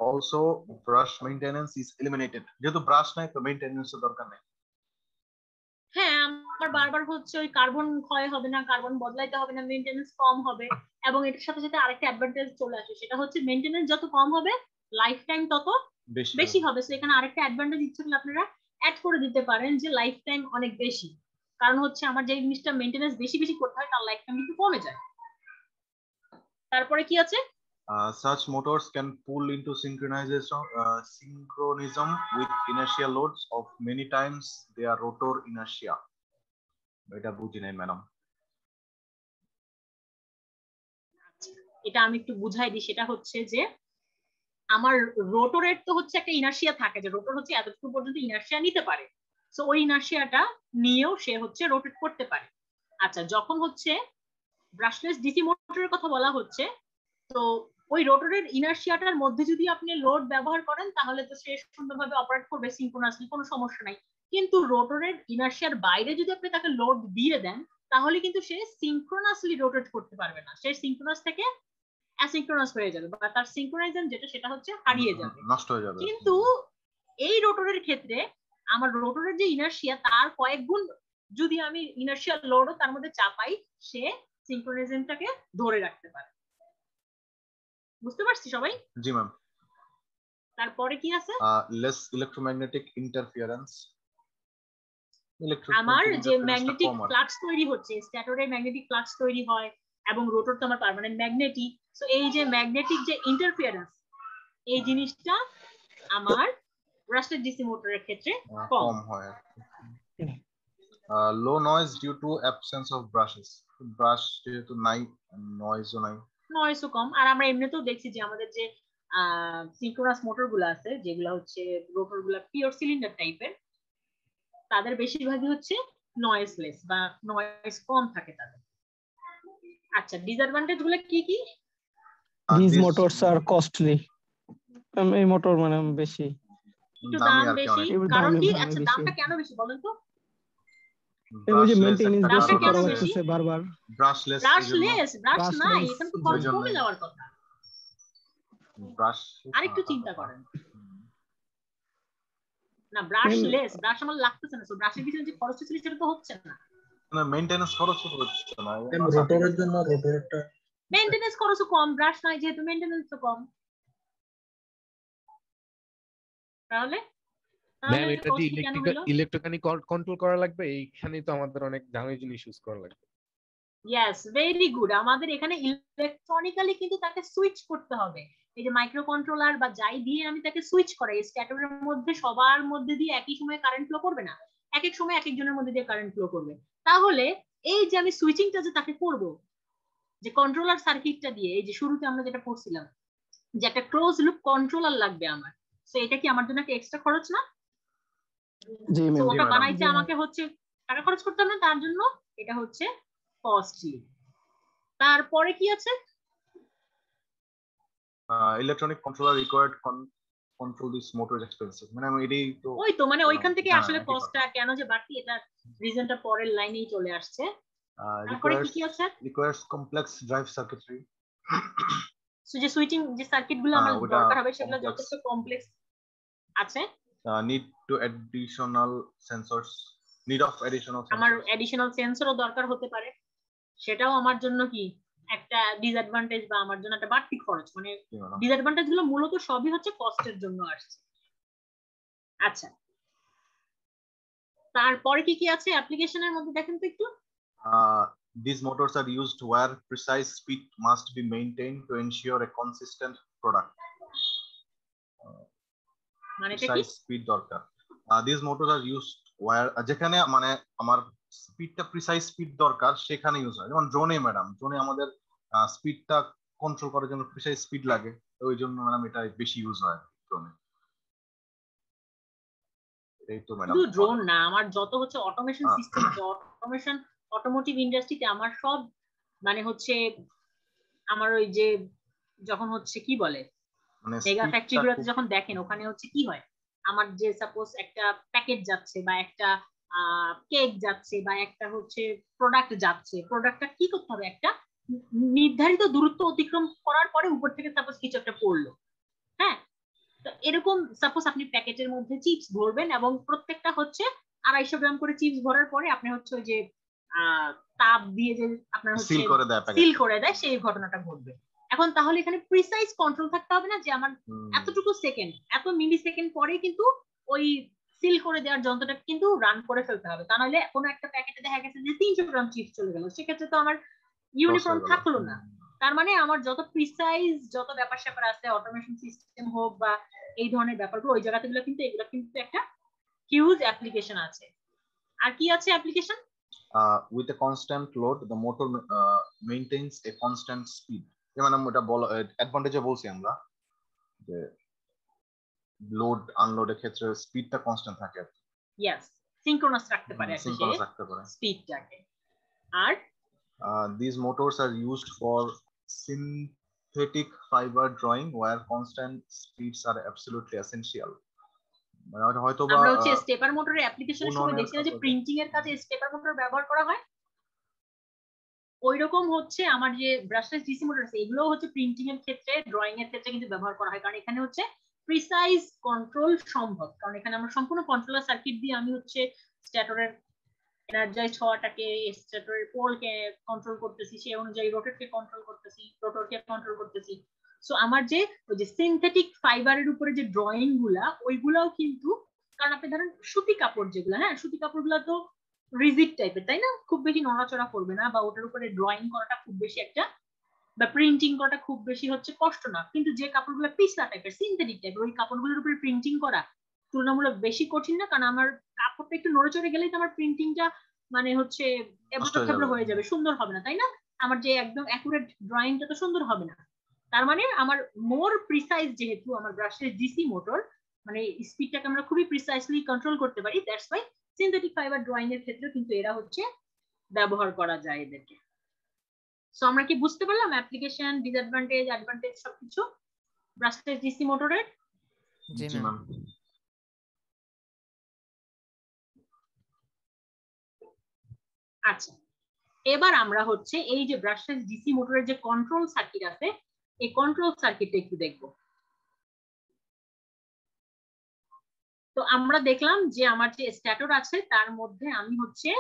Also brush maintenance is eliminated, যেহেতু ব্রাশ নাই তো মেইনটেনেন্সের দরকার নেই। হ্যাঁ, আমার বারবার হচ্ছে ওই কার্বন ক্ষয় হবে না, কার্বন বদলাইতে হবে না, মেইনটেনেন্স কম হবে। এবং এটার সাথে সাথে আরেকটা অ্যাডভান্টেজ চলে আসে, সেটা হচ্ছে মেইনটেনেন্স যত কম হবে লাইফ টাইম তত বেশি হবে। তো এখানে আরেকটা অ্যাডভান্টেজ ইচ্ছে করলে আপনারা অ্যাড করে দিতে পারেন যে লাইফ টাইম অনেক বেশি, কারণ হচ্ছে আমার যে জিনিসটা মেইনটেনেন্স বেশি বেশি করতে হয় তার লাইফ টাইম কিন্তু কমে যায়। তারপরে কি আছে? Such motors can pull into synchronism with inertial loads of many times their rotor inertia. এটা বুঝি নাই ম্যাডাম। এটা আমি একটু বুঝাই দিই। সেটা হচ্ছে যে আমার রোটরের তো হচ্ছে একটা ইনার্শিয়া থাকে, যে রোটর হচ্ছে এতটুকু পর্যন্ত ইনার্শিয়া নিতে পারে, সো ওই ইনার্শিয়াটা নিয়েও সে হচ্ছে রোটেট করতে পারে। আচ্ছা, যখন হচ্ছে ব্রাশলেস ডিসি মোটরের কথা বলা হচ্ছে, তো ওই রোটরের ইনার্শিয়াটার মধ্যে যদি আপনি লোড ব্যবহার করেন তাহলে তো সে সুন্দরভাবে অপারেট করবে সিনক্রোনাসলি, কোনো সমস্যা নাই। কিন্তু রোটরের ইনার্শিয়ার বাইরে যদি আপনি তাকে লোড দিয়ে দেন তাহলে কিন্তু সে সিনক্রোনাসলি রোটেট করতে পারবে না, সে সিনক্রোনাস থেকে অ্যাসিনক্রোনাস হয়ে যাবে, বা তার সিনক্রোনাইজেশন যেটা সেটা হচ্ছে হারিয়ে যাবে, নষ্ট হয়ে যাবে। কিন্তু এই রোটরের ক্ষেত্রে আমার রোটরের যে ইনার্শিয়া তার কয়েক গুণ যদি আমি ইনার্শিয়াল লোডও তার মধ্যে চাপাই, সে সিনক্রোনাইজেশনটাকে ধরে রাখতে পারে। বুঝতে পারছি সবাই? জি ম্যাম। তারপরে কি আছে? Less electromagnetic interference. আমার যে ম্যাগনেটিক ফ্লাক্স তৈরি হচ্ছে, স্ট্যাটরে ম্যাগনেটিক ফ্লাক্স তৈরি হয় এবং রোটর তো আমার পার্মানেন্ট ম্যাগনেটিক, সো এই যে ম্যাগনেটিক যে ইন্টারফিয়ারেন্স, এই জিনিসটা আমার ব্রাশলেস ডিসি মোটরের ক্ষেত্রে কম হয়। Low noise due to absence of brushes, brush যেহেতু নাই, নয়েজও নাই, নয়েজও কম। আর আমরা এমনিতেও দেখছি যে আমাদের যে সিনক্রোনাস মোটর গুলো আছে যেগুলো হচ্ছে রোটর গুলা পিওর সিলিন্ডার টাইপের, তাদের বেশিরভাগই হচ্ছে নয়েজলেস বা নয়েজ কম থাকে তাদের। আচ্ছা, ডিসঅ্যাডভান্টেজ গুলো কি কি? These motors are costly. এই মোটর মানে বেশি একটু দাম বেশি, কারণ কি? আচ্ছা, বেশি। দামটা কেন বেশি বলেন তো? ওই যে মেইনটেনেন্স দামটা বেশি কেন করা বেশি? হচ্ছে বারবার। ব্রাশলেস, ব্রাশ নাই, এখানে তো খরচ কমে যাওয়ার কথা। ব্রাশ আরেকটু চিন্তা করেন না, ব্রাশলেস, ব্রাশ আমার লাগতেছে না, তো ব্রাশের পিছনে যে খরচ ছিল সেটা তো হচ্ছে না। না, মেইনটেনেন্স খরচ হচ্ছে না। রোটরের জন্য রোটরটা মেইনটেনেন্স খরচ কম, ব্রাশ নাই যেহেতু মেইনটেনেন্স তো কম। তাহলে ম্যাম এটা যে ইলেকট্রিক্যালি কন্ট্রোল করা লাগবে, এইখানেই তো আমাদের অনেক দামি জিনিস ইউজ করা লাগবে। Yes, very good. আমাদের এখানে ইলেকট্রনিক্যালি কিন্তু তাকে সুইচ করতে হবে। এই যে মাইক্রো কন্ট্রোলার বা যাই দিয়ে আমি তাকে সুইচ করাই, স্ট্যাটরের মধ্যে সবার মধ্যে দিয়ে একই সময় কারেন্ট ফ্লো করবে না, এক এক সময় এক একজনের মধ্যে দিয়ে কারেন্ট ফ্লো করবে। তাহলে এই যে আমি সুইচিংটা যে তাকে করব, যে কন্ট্রোলার সার্কিটটা দিয়ে, এই যে শুরুতে আমরা যেটা পড়ছিলাম যে একটা ক্লোজ লুপ কন্ট্রোলার লাগবে আমার, তো এটা কি আমার জন্য একটা এক্সট্রা খরচ না? জি ম্যাম, ওটা বানাইতে আমাকে হচ্ছে টাকা খরচ করতে হবে না, তার জন্য এটা হচ্ছে কস্টলি। তারপরে কি আছে? Electronic controller required control this motor expensive. মানে আমি এটাই তো, ওই তো মানে ওইখান থেকে আসলে কস্টটা কেন যে বাড়তি, এটা রিজনটা পরের লাইনেই চলে আসছে। তারপরে কি কি আছে? Requires complex drive circuitry. So যে সুইচিং যে সার্কিট গুলো আমার দরকার হবে সেগুলো যথেষ্ট কমপ্লেক্স আছে। Need to additional sensors, need of additional sensor. আমার অ্যাডিশনাল সেন্সরও দরকার হতে পারে, সেটাও আমার জন্য কি একটা ডিসঅ্যাডভান্টেজ বা আমার জন্য একটা বাড়তি খরচ। মানে ডিসঅ্যাডভান্টেজ গুলো মূলত সবই হচ্ছে কস্টের জন্য আসছে। আচ্ছা, তারপরে কি কি আছে অ্যাপ্লিকেশনের মধ্যে দেখেন তো একটু। These motors are used where precise speed must be maintained to ensure a consistent product. মানে এটা কি? Precise speed দরকার। These motors are used where যেখানে মানে আমার স্পিডটা প্রিসাইজ স্পিড দরকার সেখানে ইউজ হয়। যেমন ড্রোনে ম্যাডাম, ড্রোনে আমাদের স্পিডটা কন্ট্রোল করার জন্য প্রিসাইজ স্পিড লাগে, ওই জন্য ম্যাডাম এটা বেশি ইউজ হয় ড্রোনে। এই তো ম্যাডাম, শুধু ড্রোন না, আমার যত হচ্ছে অটোমেশন সিস্টেম, অটোমেশন অটোমোটিভ ইন্ডাস্ট্রিতে আমার সব মানে হচ্ছে আমার ওই যে যখন হচ্ছে কি বলে মেগা ফ্যাক্টরি গুলোতে যখন দেখেন ওখানে হচ্ছে কি হয়, আমার যে সাপোজ একটা প্যাকেট যাচ্ছে বা একটা কেক যাচ্ছে বা একটা হচ্ছে প্রোডাক্ট যাচ্ছে, প্রোডাক্টটা কি করতে হবে, একটা নির্ধারিত দূরত্ব অতিক্রম করার পরে উপর থেকে সাপোজ কিছু একটা পড়লো, হ্যাঁ, তো এরকম সাপোজ আপনি প্যাকেটের মধ্যে চিপস ভরবেন এবং প্রত্যেকটা হচ্ছে 250 গ্রাম করে চিপস ভরার পরে আপনি হচ্ছে ওই যে তাপ দিয়ে যে আপনার হচ্ছে সিল করে দেয়, সেই ঘটনাটা ঘটবে। এখন তাহলে এখানে প্রিসাইজ কন্ট্রোল থাকতে হবে না যে আমার এতটুকু সেকেন্ড, এত মিলি সেকেন্ড পরে কিন্তু ওই সিল করে দেওয়ার যন্ত্রটা কিন্তু রান করে ফেলতে হবে, তা নাহলে কোনো একটা প্যাকেটে দেখা গেছে যে 300 গ্রাম চিপস চলে গেল, সেক্ষেত্রে তো আমার ইউনিফর্ম থাকলো না। তার মানে আমার যত প্রিসাইজ যত ব্যাপার স্যাপার আছে, অটোমেশন সিস্টেম হোক বা এই ধরনের ব্যাপারগুলো, ওই জায়গাগুলো কিন্তু এগুলো কিন্তু একটা হিউজ অ্যাপ্লিকেশন আছে। আর কি আছে application? with a constant load the motor maintains a constant speed. যেমন আমরা এটা বলা অ্যাডভান্টেজে বলছি আমরা যে লোড আনলোডের ক্ষেত্রে স্পিডটা কনস্ট্যান্ট থাকে। यस, সিনক্রোনাস রাখতে পারে স্পিডটাকে। আর these motors are used for synthetic fiber drawing where constant speeds are absolutely essential. মানে হয়তো বা আমরা হচ্ছে স্টেপার মোটরের অ্যাপ্লিকেশনের সময় দেখছি যে প্রিন্টিং এর কাজে স্টেপার মোটর ব্যবহার করা হয়, ওইরকম হচ্ছে আমার যে ব্রাশলেস ডিসি মোটর আছে এগুলো হচ্ছে প্রিন্টিং এর ক্ষেত্রে, ড্রয়িং এর ক্ষেত্রে কিন্তু ব্যবহার করা হয়, কারণ এখানে হচ্ছে প্রিসাইজ কন্ট্রোল সম্ভব, কারণ এখানে আমরা সম্পূর্ণ কন্ট্রোলার সার্কিট দিয়ে আমি হচ্ছে স্ট্যাটরের এনার্জাইজড হওয়াটাকে, স্ট্যাটরের পোলকে কন্ট্রোল করতেছি, সেই অনুযায়ী রোটরকে কন্ট্রোল করতেছি, রোটরকে কন্ট্রোল করতেছি। সো আমার যে ওই যে সিনথেটিক ফাইবারের উপরে যে ড্রয়িং গুলা, ওইগুলাও কিন্তু, কারণ আপনি ধরেন সুতি কাপড় যেগুলো, হ্যাঁ সুতি কাপড়গুলো তো রিজিড টাইপের, তাই না, খুব বেশি নড়াচড়া করবে না, বা ওটার উপরে ড্রয়িং করাটা খুব বেশি একটা বা প্রিন্টিং করাটা খুব বেশি হচ্ছে কষ্ট না। কিন্তু যে কাপড়গুলো পিছলা টাইপের, সিনথেটিক টাইপের, ওই কাপড়গুলোর উপরে প্রিন্টিং করা তুলনামূলক বেশি কঠিন না, কারণ আমার কাপড়টা একটু নড়েচড়ে গেলেই তো আমার প্রিন্টিংটা মানে হচ্ছে এবড়ো খেবড়ো হয়ে যাবে, সুন্দর হবে না, তাই না, আমার যে একদম অ্যাকুরেট ড্রয়িংটা তো সুন্দর হবে না। তার মানে আমার মোর প্রিসাইজ, যেহেতু আমার ব্রাশের ডিসি মোটর মানে স্পিডটাকে আমরা খুবই প্রিসাইজলি কন্ট্রোল করতে পারি, that's why synthetic fibre drawing এর ক্ষেত্রে কিন্তু এরা হচ্ছে ব্যবহার করা যায় এদেরকে। সো আমরা কি বুঝতে পারলাম অ্যাপ্লিকেশন, ডিসঅ্যাডভান্টেজ, অ্যাডভান্টেজ সবকিছু ব্রাশলেস ডিসি মোটরের? জি ম্যাম। আচ্ছা, এবার আমরা হচ্ছে এই যে ব্রাশলেস ডিসি মোটরের যে কন্ট্রোল সার্কিট আছে, এই কন্ট্রোল সার্কিটটা একটু দেখবো। তো আমরা দেখলাম যে আমার যে স্ট্যাটর আছে তার মধ্যে আমি হচ্ছে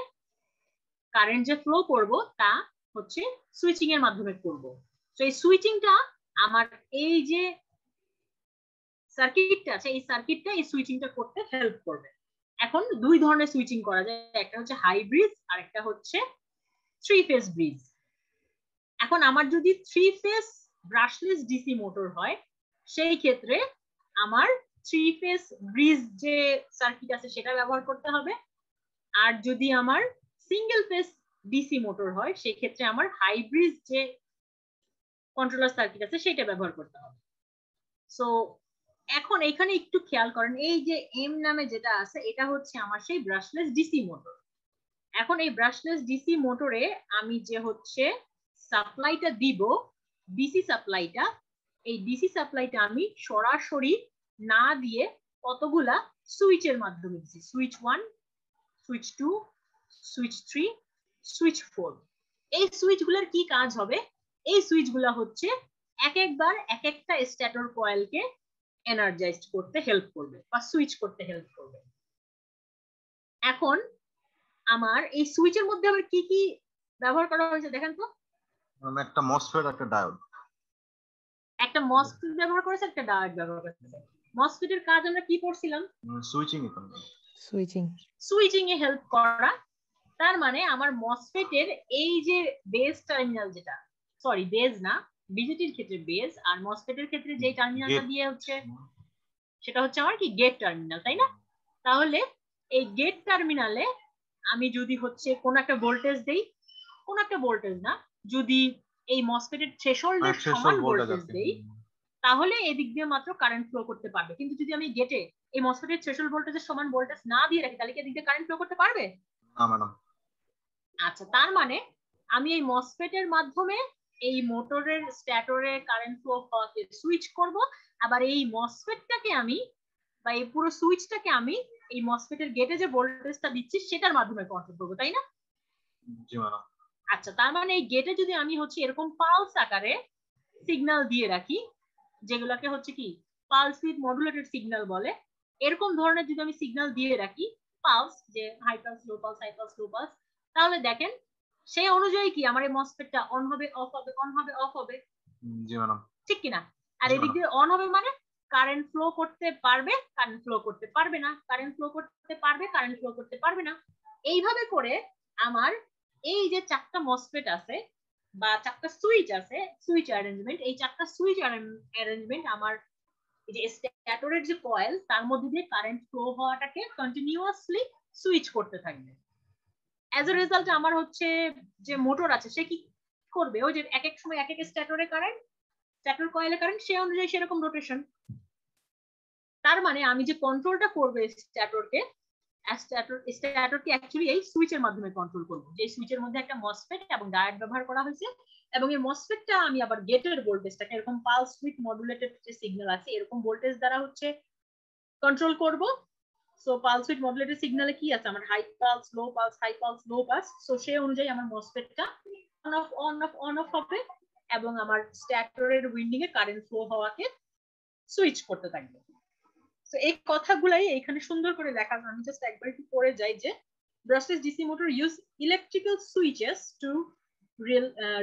কারেন্ট যে ফ্লো করব তা হচ্ছে সুইচিং এর মাধ্যমে করব। তো এই সুইচিংটা আমার এই যে সার্কিটটা আছে, এই সার্কিটটা এই সুইচিংটা করতে হেল্প করবে। এখন দুই ধরনের সুইচিং করা যায়, একটা হচ্ছে হাই ব্রিজ আর একটা হচ্ছে 3 ফেজ ব্রিজ। এখন আমার যদি 3 ফেজ ব্রাশলেস ডিসি মোটর হয় সেই ক্ষেত্রে আমার 3 ফেজ ব্রিজ যে সার্কিট আছে সেটা ব্যবহার করতে হবে, আর যদি আমার সিঙ্গেল ফেজ ডিসি মোটর হয় সেই ক্ষেত্রে আমার হাই ব্রিজ যে কন্ট্রোলার সার্কিট আছে সেটা ব্যবহার করতে হবে। সো এখন এখানে একটু খেয়াল করেন, এই যে এম নামে যেটা আছে এটা হচ্ছে আমার সেই ব্রাশলেস ডিসি মোটর। এখন এই ব্রাশলেস ডিসি মোটরে আমি যে হচ্ছে সাপ্লাইটা দিব, ডিসি সাপ্লাইটা, এই ডিসি সাপ্লাইটা আমি সরাসরি না দিয়ে কতগুলা সুইচের মাধ্যমে দিচ্ছি, সুইচ 1, সুইচ 2, সুইচ 3, সুইচ 4। এই সুইচগুলোর কি কাজ হবে? এই সুইচগুলো হচ্ছে এক একবার এক একটা স্ট্যাটর কয়েলকে এনার্জাইজড করতে হেল্প করবে বা সুইচ করতে হেল্প করবে। এখন আমার এই সুইচের মধ্যে আবার কি কি ব্যবহার করা হয়েছে দেখেন তো। একটা মসফেট, একটা ডায়োড। একটা মসফেট ব্যবহার করেছে, একটা ডায়োড ব্যবহার করেছে। মসফেটের কাজ আমরা কি করছিলাম? সুইচিং এ হেল্প করা। তার মানে আমার মসফেটের এই যে বেস টার্মিনাল, যেটা সরি বেস না, বিজেটির ক্ষেত্রে বেস, আর মসফেটের ক্ষেত্রে যে টার্মিনালটা দিয়ে হচ্ছে সেটা হচ্ছে আমার কি গেট টার্মিনাল, তাই না? তাহলে এই গেট টার্মিনালে আমি যদি হচ্ছে কোন একটা ভোল্টেজ দেই, কোন একটা ভোল্টেজ না, যদি এই মসফেটের থ্রেশহোল্ডের সমান ভোল্টেজ দেই তাহলে এদিক দিয়ে মাত্র কারেন্ট ফ্লো করতে পারবে। কিন্তু যদি আমি গেটে এই মসফেটের থ্রেশহোল্ড ভোল্টেজের সমান ভোল্টেজ না দিয়ে রাখি তাহলে কি এদিক দিয়ে কারেন্ট ফ্লো করতে পারবে? না ম্যাডাম। আচ্ছা, তার মানে আমি এই মসফেটের মাধ্যমে এই মোটরের স্ট্যাটরে কারেন্ট ফ্লো হওয়াকে সুইচ করব, আবার এই মসফেটটাকে আমি বা এই পুরো সুইচটাকে আমি এই মসফেটের গেটে যে ভোল্টেজটা দিচ্ছি সেটার মাধ্যমে কন্ট্রোল করব, তাই না? জি ম্যাডাম। আচ্ছা, তার মানে এই গেটে যদি আমি হচ্ছে এরকম পালস আকারে সিগন্যাল দিয়ে রাখি, যেগুলোকে হচ্ছে কি পালস উইথ মডুলেটেড সিগন্যাল বলে, এরকম ধরনের যদি আমি সিগন্যাল দিয়ে রাখি পালস, যে high pulse, low pulse, high pulse, low pulse, তাহলে দেখেন সেই অনুযায়ী কি আমার এই মসফেটটা অন হবে, অফ হবে, অন হবে, অফ হবে। জি ম্যাডাম। ঠিক কিনা? আর এদিক দিয়ে অন হবে মানে কারেন্ট ফ্লো করতে পারবে, কারেন্ট ফ্লো করতে পারবে না, কারেন্ট ফ্লো করতে পারবে, কারেন্ট ফ্লো করতে পারবে না। এইভাবে করে আমার এই যে 4টা মসফেট আছে বা 4টা সুইচ আছে, সুইচ অ্যারেঞ্জমেন্ট, এই 4টা সুইচ অ্যারেঞ্জমেন্ট আমার এই যে স্ট্যাটরের যে কয়েল তার মধ্যে দিয়ে কারেন্ট ফ্লো হওয়াটাকে কন্টিনিউয়াসলি সুইচ করতে থাকবে। অ্যাজ এ রেজাল্ট আমার হচ্ছে যে মোটর আছে সে কি করবে, ওই যে এক এক সময় এক এক স্ট্যাটরে কারেন্ট, স্ট্যাটর কয়েলে কারেন্ট, সেই অনুযায়ী সেরকম রোটেশন। তার মানে আমি যে কন্ট্রোলটা করব স্ট্যাটরকে, স্ট্যাটরকে অ্যাকচুয়ালি এই সুইচের মাধ্যমে কন্ট্রোল করব, যে সুইচের মধ্যে একটা মসফেট এবং ডায়োড ব্যবহার করা হয়েছে, এবং এই মসফেটটা আমি আবার গেটের ভোল্টেজটাকে এরকম পালস উইথ মডুলেটেড যে সিগন্যাল আছে এরকম ভোল্টেজ দ্বারা হচ্ছে কন্ট্রোল করব। সো পালস উইথ মডুলেটেড সিগন্যালে কি আছে আমার high pulse, low pulse, high pulse, low pulse. So সেই অনুযায়ী আমার মসফেটটা on off on off on off হবে এবং আমার স্ট্যাটরের উইন্ডিং এ কারেন্ট ফ্লো হওয়াকে সুইচ করতে থাকবে। তো এই কথাগুলাই এখানে সুন্দর করে লেখা আছে, আমি জাস্ট একবার একটু পড়ে যাই যে brushless DC motor use electrical switches to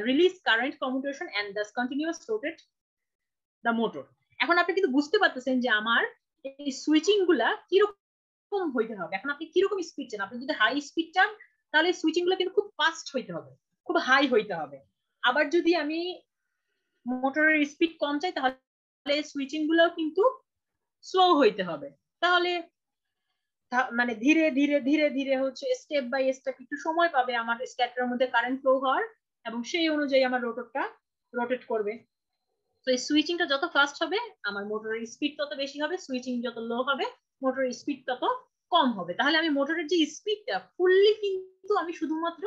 release current commutation and thus continuous rotate the motor. এখন আপনি কিন্তু বুঝতে পারতেছেন যে আমার এই সুইচিং গুলা কিরকম হইতে হবে। এখন আপনি কিরকম স্পিড চান, আপনি যদি হাই স্পিড চান তাহলে সুইচিং গুলো কিন্তু খুব ফাস্ট হইতে হবে, খুব হাই হইতে হবে। আবার যদি আমি মোটরের স্পিড কম চাই তাহলে সুইচিং গুলো কিন্তু স্লো হইতে হবে। তাহলে মানে ধীরে ধীরে ধীরে ধীরে হচ্ছে স্টেপ বাই স্টেপ একটু সময় পাবে আমার স্ট্যাটরের মধ্যে কারেন্ট ফ্লো হওয়ার, এবং সেই অনুযায়ী আমার রোটরটা রোটেট করবে। তো এই সুইচিংটা যত ফাস্ট হবে আমার মোটরের স্পিড তত বেশি হবে, সুইচিং যত লো হবে মোটরের স্পিড তত কম হবে। তাহলে আমি মোটরের যে স্পিডটা ফুললি কিন্তু আমি শুধুমাত্র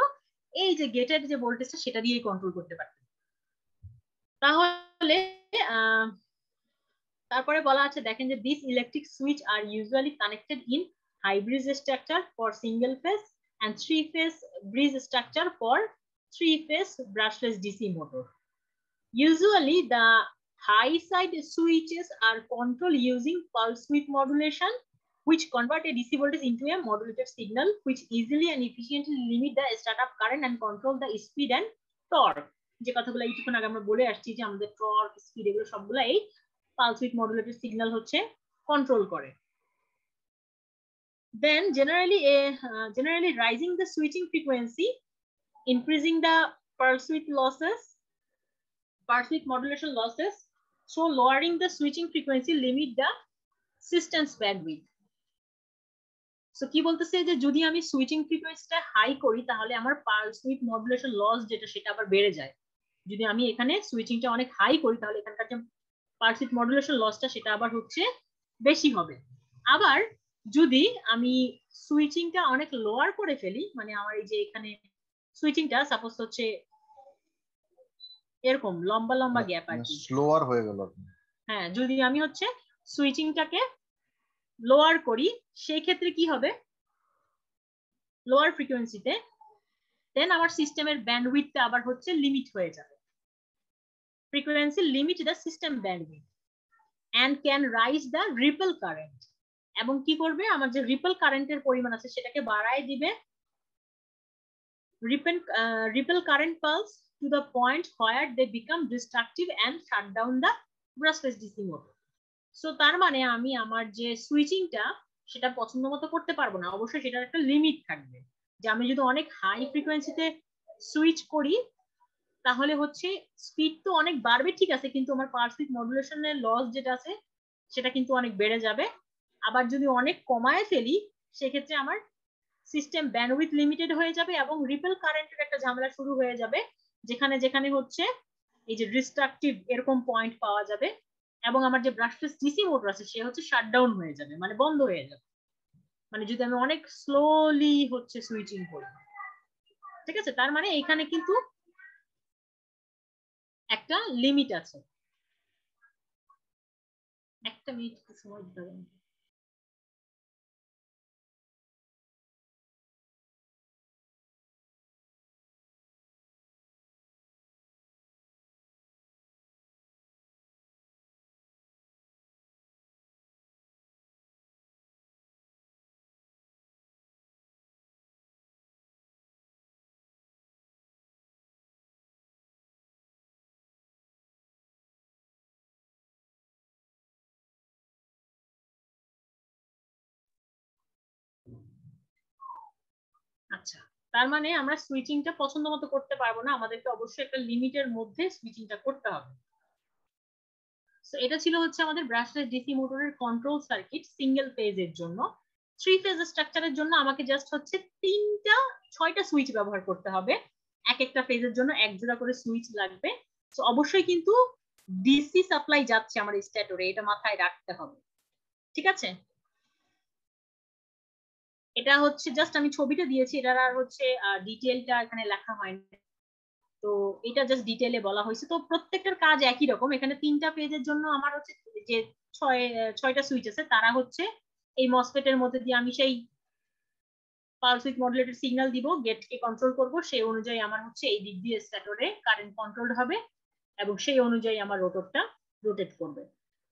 এই যে গেটের যে ভোল্টেজটা সেটা দিয়েই কন্ট্রোল করতে পারতাম। তাহলে তারপরে বলা আছে দেখেন যে this electric switch are usually connected in high bridge structure for single phase and 3-phase bridge structure for 3-phase brushless DC motor. Usually the high side switches are controlled using pulse width modulation, which convert a DC voltage into a modulated signal which easily and efficiently limit the startup current and control the speed and torque. যে কথাগুলো এইটুকুন আগে আমরা বলে আসছি যে আমাদের torque speed এগুলো সবগুলো এই pulse width modulated signal হচ্ছে কন্ট্রোল করে। Then generally rising the switching frequency, increasing the pulse width modulation losses, so lowering the switching frequency limit the system's bandwidth. So কি বলতেছে যে যদি আমি সুইচিং ফ্রিকোয়েন্সিটা হাই করি তাহলে আমার পালস উইথ মডুলেশন লস যেটা সেটা আবার বেড়ে যায়। যদি আমি এখানে সুইচিংটা অনেক হাই করি তাহলে এখানকার যে পালস উইথ মডুলেশন লসটা সেটা আবার হচ্ছে বেশি হবে। আবার যদি আমি সুইচিংটা অনেক লোয়ার করে ফেলি, মানে আমার এই যে এখানে সুইচিংটা সাপোজ হচ্ছে এরকম লম্বা লম্বা গ্যাপ আর কি, স্লোয়ার হয়ে গেল। হ্যাঁ, যদি আমি হচ্ছে সুইচিংটাকে লোয়ার করি সেই ক্ষেত্রে কি হবে, লোয়ার ফ্রিকোয়েন্সিতে দেন আমার সিস্টেমের ব্যান্ডউইথটা আবার হচ্ছে লিমিট হয়ে যাবে। Frequency limit the system bandwidth and can rise the ripple current, এবং কি করবে আমার যে রিপল কারেন্টের পরিমাণ আছে সেটাকে বাড়ায় দিবে, ripple current pulse to the point where they become destructive and shut down the brushless DC motor. So তার মানে আমি আমার যে সুইচিংটা সেটা পছন্দ মতো করতে পারবো না, অবশ্যই সেটার একটা লিমিট থাকবে। যে আমি যদি অনেক হাই ফ্রিকোয়েন্সিতে সুইচ করি তাহলে হচ্ছে স্পিড তো অনেক বাড়বে ঠিক আছে, কিন্তু আমার পালস উইথ মডুলেশনের লস যেটা আছে সেটা কিন্তু অনেক বেড়ে যাবে। আবার যদি অনেক কমায় ফেলি সেক্ষেত্রে আমার সিস্টেম ব্যান্ডউইথ লিমিটেড হয়ে যাবে এবং রিপেল কারেন্টের একটা ঝামেলা শুরু হয়ে যাবে, যেখানে যেখানে হচ্ছে এই যে ডিস্ট্রাকটিভ এরকম পয়েন্ট পাওয়া যাবে এবং আমার যে ব্রাশলেস ডিসি মোটর আছে সে হচ্ছে শাটডাউন হয়ে যাবে, মানে বন্ধ হয়ে যাবে, মানে যদি আমি অনেক স্লোলি হচ্ছে সুইচিং করি। ঠিক আছে, তার মানে এখানে কিন্তু একটা লিমিট আছে। একটা মিনিট সময় দিতে হবে। আচ্ছা, তার মানে আমরা সুইচিংটা পছন্দ মতো করতে পারবো না, আমাদেরকে অবশ্যই একটা লিমিটের মধ্যে সুইচিংটা করতে হবে। সো এটা ছিল হচ্ছে আমাদের ব্রাশলেস ডিসি মোটরের কন্ট্রোল সার্কিট সিঙ্গেল ফেজের জন্য। 3 ফেজ স্ট্রাকচারের জন্য আমাকে জাস্ট হচ্ছে 6টা সুইচ ব্যবহার করতে হবে, এক একটা ফেজের জন্য এক জোড়া করে সুইচ লাগবে। সো অবশ্যই কিন্তু ডিসি সাপ্লাই যাচ্ছে আমার স্ট্যাটরে, এটা মাথায় রাখতে হবে। ঠিক আছে, এটা হচ্ছে জাস্ট আমি ছবিটা দিয়েছি, এটার আর হচ্ছে ডিটেইলটা এখানে লেখা হয়নি, তো এটা জাস্ট ডিটেইলে বলা হয়েছে। তো প্রত্যেকটার কাজ একই রকম। এখানে 3টা পেজের জন্য আমার হচ্ছে যে 6টা সুইচ আছে তারা হচ্ছে এই মসফেট এর মধ্যে দিয়ে আমি সেই পালস উইথ মডুলেটেড সিগন্যাল দিব, গেটকে কন্ট্রোল করব, সেই অনুযায়ী আমার হচ্ছে এই দিক দিয়ে স্ট্যাটরে কারেন্ট কন্ট্রোল হবে এবং সেই অনুযায়ী আমার রোটরটা রোটেট করবে।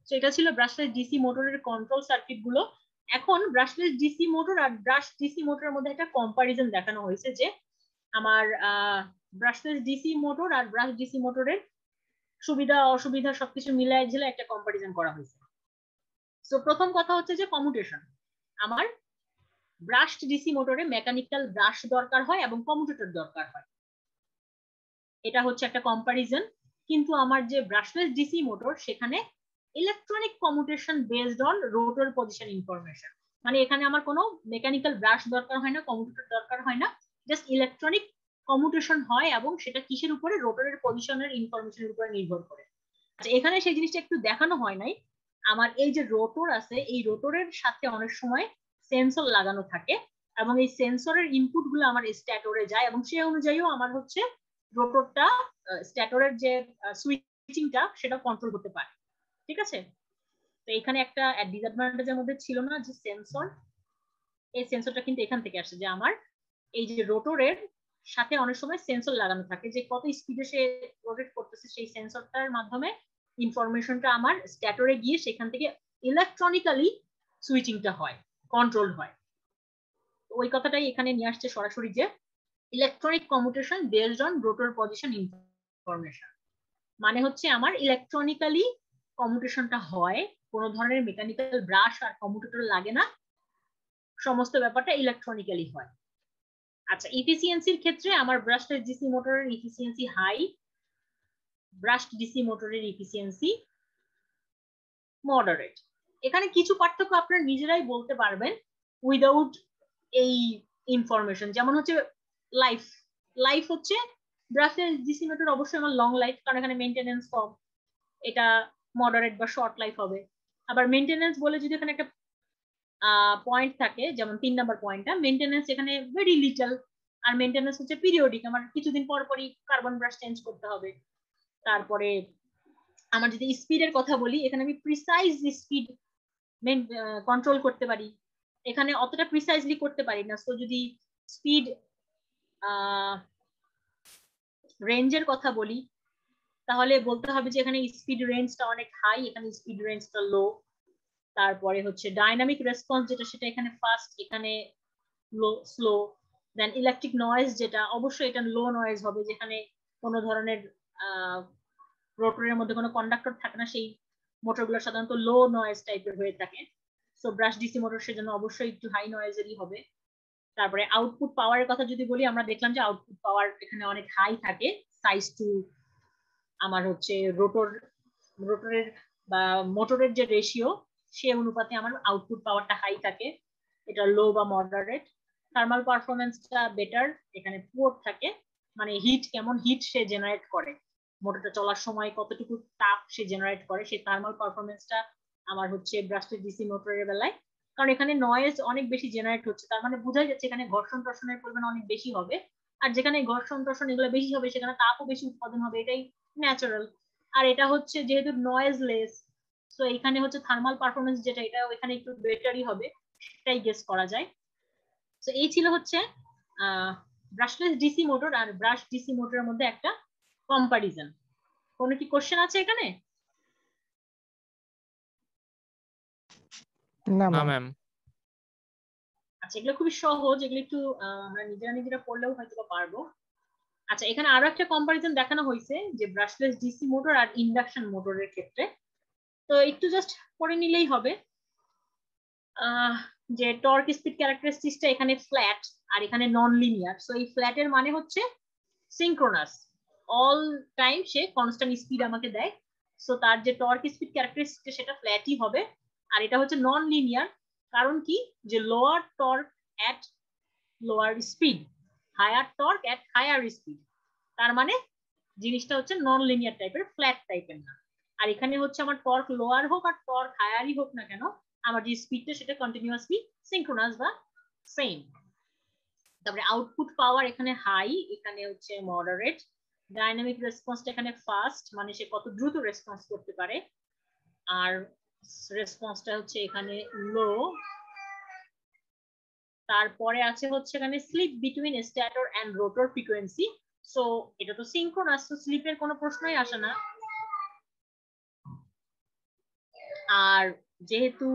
তো এটা ছিল ব্রাশলেস ডিসি মোটরের কন্ট্রোল সার্কিট গুলো। এখন ব্রাশলেস ডিসি মোটর আর ব্রাশ ডিসি মোটরের মধ্যে একটা কম্পারিজন দেখানো হয়েছে যে আমার ব্রাশলেস ডিসি মোটর আর ব্রাশ ডিসি মোটরের সুবিধা অসুবিধা সবকিছু মিলাই ঝিলে একটা কম্পারিজন করা হয়েছে। সো প্রথম কথা হচ্ছে যে কমিউটেশন। আমার ব্রাশ ডিসি মোটরে মেকানিক্যাল ব্রাশ দরকার হয় এবং কমিউটেটর দরকার হয়, এটা হচ্ছে একটা কম্পারিজন। কিন্তু আমার যে ব্রাশলেস ডিসি মোটর সেখানে electronic commutation based on rotor position information, মানে এখানে আমার কোনো মেকানিক্যাল ব্রাশ দরকার হয় না, কমিউটেটর দরকার হয় না, জাস্ট ইলেকট্রনিক কমিউটেশন হয় এবং সেটা কিসের উপরে, রোটরের পজিশনের ইনফরমেশনের উপরে নির্ভর করে। এখানে সেই জিনিসটা একটু দেখানো হয় নাই। আমার এই যে রোটর আছে, এই রোটরের সাথে অনেক সময় সেন্সর লাগানো থাকে এবং এই সেন্সরের ইনপুট গুলো আমার স্ট্যাটরে যায় এবং সেই অনুযায়ীও আমার হচ্ছে রোটরটা স্ট্যাটরের যে সুইচিংটা সেটা কন্ট্রোল করতে পারে। ঠিক আছে, তো এখানে একটা ডিসঅ্যাডভান্টেজের মধ্যে ছিল না যে সেন্সর, এই সেন্সরটা কিন্তু এখান থেকে আসে যে আমার এই যে রোটরের সাথে অনেক সময় সেন্সর লাগানো থাকে যে কত স্পিডে সে রোটেট করতেছে, সেই সেন্সরটার মাধ্যমে ইনফরমেশনটা আমার স্ট্যাটরে গিয়ে সেখান থেকে ইলেকট্রনিক্যালি সুইচিংটা হয়, কন্ট্রোল হয়। ওই কথাটাই এখানে নিয়ে আসছে সরাসরি যে electronic commutation based on rotor position information, মানে হচ্ছে আমার ইলেকট্রনিক্যালি কমিউটেশনটা হয়, কোনো ধরনের মেকানিক্যাল ব্রাশ আর কমিউটেটর লাগে না, সমস্ত ব্যাপারটা ইলেকট্রনিক্যালি হয়। আচ্ছা, ইফিসিয়েন্সির ক্ষেত্রে আমার ব্রাশলেস ডিসি মোটরের ইফিসিয়েন্সি হাই, ব্রাশড ডিসি মোটরের ইফিসিয়েন্সি মডারেট। এখানে কিছু পার্থক্য আপনারা নিজেরাই বলতে পারবেন উইদাউট এই ইনফরমেশন। যেমন হচ্ছে লাইফ, লাইফ হচ্ছে ব্রাশলেস ডিসি মোটর অবশ্যই আমার লং লাইফ, কারণ এখানে মেইনটেনেন্স কম, এটা মডারেট বা শর্ট লাইফ হবে। আবার মেইনটেনেন্স বলে যদি এখানে একটা পয়েন্ট থাকে, যেমন 3 নাম্বার পয়েন্টটা, মেইনটেনেন্স এখানে ভেরি লিটল, আর মেইনটেনেন্স হচ্ছে পিরিয়ডিক, আমার কিছুদিন পর পরই কার্বন ব্রাশ চেঞ্জ করতে হবে। তারপরে আমার যদি স্পিডের কথা বলি, এখানে আমি প্রিসাইজ স্পিড কন্ট্রোল করতে পারি, এখানে অতটা প্রিসাইজলি করতে পারি না। তো যদি স্পিড রেঞ্জের কথা বলি তাহলে বলতে হবে যে এখানে স্পিড রেঞ্জটা অনেক হাই, এখানে স্পিড রেঞ্জটা লো। তারপরে হচ্ছে ডাইনামিক রেসপন্স যেটা, সেটা এখানে ফাস্ট, এখানে স্লো। দেন ইলেকট্রিক নয়েজ যেটা, অবশ্যই এটা লো নয়েজ হবে, যেখানে কোনো ধরনের রোটরের মধ্যে কোনো কন্ডাক্টর থাকে না, সেই মোটরগুলো সাধারণত লো নয়েজ টাইপের হয়ে থাকে। সো ব্রাশ ডিসি মোটর সেজন্য অবশ্যই একটু হাই নয়েজেরই হবে। তারপরে আউটপুট পাওয়ারের কথা যদি বলি, আমরা দেখলাম যে আউটপুট পাওয়ার এখানে অনেক হাই থাকে, সাইজ টু আমার হচ্ছে রোটরের বা মোটরের যে রেশিও সে অনুপাতে আমার আউটপুট পাওয়ারটা হাই থাকে, এটা লো বা মডারেট। থার্মাল পারফরমেন্সটা বেটার, এখানে পুয়ার থাকে, মানে হিট, কেমন হিট সে জেনারেট করে, মোটরটা চলার সময় কতটুকু তাপ সে জেনারেট করে, সেই থার্মাল পারফরমেন্সটা আমার হচ্ছে ব্রাশলেস ডিসি মোটরের বেলায়, কারণ এখানে নয়েজ অনেক বেশি জেনারেট হচ্ছে, তার মানে বোঝাই যাচ্ছে এখানে ঘর্ষণ টর্ষণের পরিমাণ অনেক বেশি হবে, আর যেখানে ঘর্ষণ টর্ষণ এগুলো বেশি হবে সেখানে তাপও বেশি উৎপাদন হবে, এটাই ন্যাচারাল। আর এটা হচ্ছে যেহেতু নয়েজলেস, সো এখানে হচ্ছে থার্মাল পারফরমেন্স যেটা, এটা এখানে একটু বেটারই হবে, সেটাই গেস করা যায়। তো এই ছিল হচ্ছে ব্রাশলেস ডিসি মোটর আর ব্রাশ ডিসি মোটরের মধ্যে একটা কম্পারিজন। কোনো কি কোশ্চেন আছে এখানে? না ম্যাম। আচ্ছা, এগুলো খুবই সহজ, এগুলো একটু আমরা নিজেরা পড়লেও হয়তো পারবো। আচ্ছা, এখানে আরো একটা কম্পারিজন দেখানো হয়েছে যে ব্রাশলেস ডিসি মোটর আর ইন্ডাকশন মোটরের ক্ষেত্রে, তো একটু জাস্ট পড়ে নিলেই হবে। যে টর্ক স্পিড ক্যারেক্টারিস্টিক্সটা এখানে ফ্ল্যাট আর এখানে নন লিনিয়ার। সো এই ফ্ল্যাটের মানে হচ্ছে সিনক্রোনাস, অল টাইম সে কনস্ট্যান্ট স্পিড আমাকে দেয়, সো তার যে টর্ক স্পিড ক্যারেক্টারিস্টিক্স সেটা ফ্ল্যাটই হবে। আর এটা হচ্ছে নন লিনিয়ার, কারণ কি, যে লোয়ার টর্ক এট লোয়ার স্পিড, হায়ার টর্ক এট হায়ার স্পিড, তার মানে জিনিসটা হচ্ছে নন লিনিয়ার টাইপের, ফ্ল্যাট টাইপের না। আর এখানে হচ্ছে আমার টর্ক লোয়ার হোক আর টর্ক হায়ারই হোক না কেন, আমার যে স্পিডটা সেটা কন্টিনিউয়াসলি সিনক্রোনাস বা সেম। তারপরে আউটপুট পাওয়ার এখানে হাই, এখানে হচ্ছে মডারেট। ডাইনামিক রেসপন্সটা এখানে ফাস্ট, মানে সে কত দ্রুত রেসপন্স করতে পারে, আর রেসপন্সটা হচ্ছে এখানে লো। তারপরে আছে হচ্ছে এখানে slip between stator and rotor frequency. So এটা তো সিনক্রোনাস, তো স্লিপের কোনো প্রশ্নই আসে না। আর যেহেতু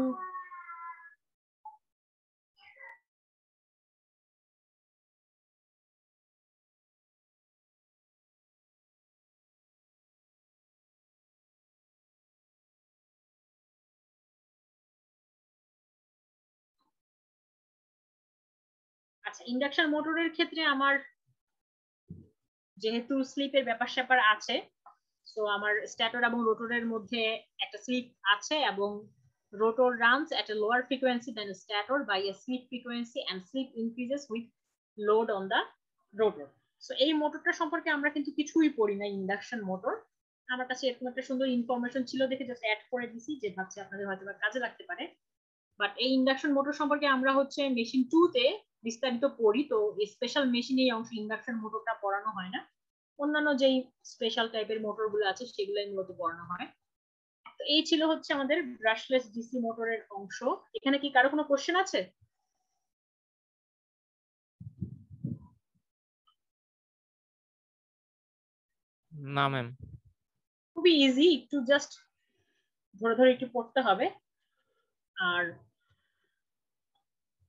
আচ্ছা, ইন্ডাকশন মোটরের ক্ষেত্রে আমার যেহেতু স্লিপের ব্যাপার স্যাপার আছে, সো আমার স্ট্যাটর এবং রোটরের মধ্যে একটা স্লিপ আছে, এবং rotor runs at a lower frequency than stator by a slip frequency and slip increases with load on the rotor. So এই মোটরটা সম্পর্কে আমরা কিন্তু কিছুই পড়ি না, ইন্ডাকশন মোটর। আমার কাছে এরকম একটা সুন্দর ইনফরমেশন ছিল দেখে জাস্ট অ্যাড করে দিছি, যে ভাবছি আপনাদের হয়তো কাজে লাগতে পারে। বাট এই ইন্ডাকশন মোটর সম্পর্কে আমরা হচ্ছে মেশিন 2 তে বিস্তারিত পড়ি, তো স্পেশাল মেশিন এই অংশ ইন্ডাকশন মোটরটা পড়ানো হয় না, অন্যান্য যেই স্পেশাল টাইপের মোটর গুলো আছে সেগুলোই মূলত পড়ানো হয়। তো এই ছিল হচ্ছে আমাদের ব্রাশলেস ডিসি মোটরের অংশ। এখানে কি কারো কোনো কোশ্চেন আছে? না ম্যাম। খুবই ইজি, একটু জাস্ট ধরে ধরে একটু পড়তে হবে আর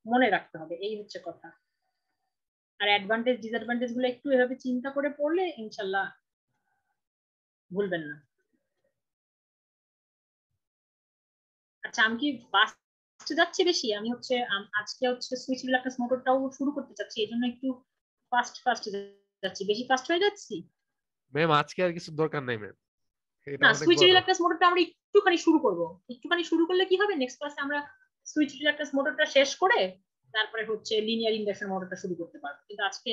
মনে রাখতে হবে, এই হচ্ছে কথা। আর অ্যাডভান্টেজ ডিসঅ্যাডভান্টেজ গুলো একটু এভাবে চিন্তা করে পড়লে ইনশাল্লাহ ভুলবেন না। আচ্ছা, আমি কি ফাস্ট যাচ্ছি বেশি? আমি হচ্ছে আজকে হচ্ছে সুইচ রিলাক্টেন্স মোটরটাও শুরু করতে চাচ্ছি, এই জন্য একটু ফাস্ট যাচ্ছি। বেশি ফাস্ট হয়ে যাচ্ছি? ম্যাম আজকে আর কিছু দরকার নাই ম্যাম, এটা না, অনেক সুইচ বড়। রিলাক্টেন্স মোটরটা আমরা একটুখানি শুরু করব। একটুখানি শুরু করলে কি হবে, নেক্সট ক্লাসে আমরা সুইচ রিলাক্টেন্স মোটরটা শেষ করে তারপরে হচ্ছে লিনিয়ার ইন্ডাকশন মোটরটা শুরু করতে পারবো। কিন্তু আজকে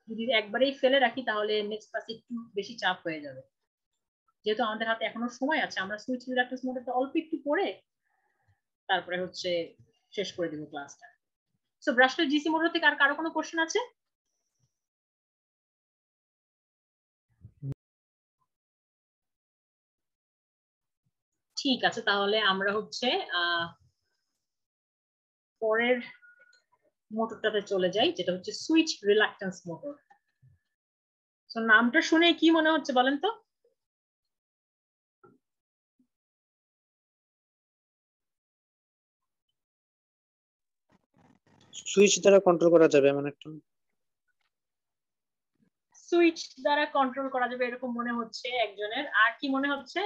যদি একবারেই ফেলে রাখি তাহলে নেক্সট ক্লাসে একটু বেশি চাপ হয়ে যাবে। যেহেতু আমাদের হাতে এখনো সময় আছে, আমরা সুইচ রিলাক্টেন্স মোটরটা অল্প একটু পড়ে তারপরে হচ্ছে শেষ করে দেব ক্লাসটা। সো ব্রাশলেস ডিসি মোটর থেকে আর কারো কোনো কোশ্চেন আছে? ঠিক আছে, তাহলে আমরা হচ্ছে পরের মোটরটাতে চলে যাই, যেটা হচ্ছে সুইচ রিলাক্টেন্স মোটর। সো নামটা শুনে কি মনে হচ্ছে বলেন তো? সুইচ দ্বারা কন্ট্রোল করা যাবে এমন একটা। সুইচ দ্বারা কন্ট্রোল করা যাবে এরকম মনে হচ্ছে একজনের। আর কি মনে হচ্ছে?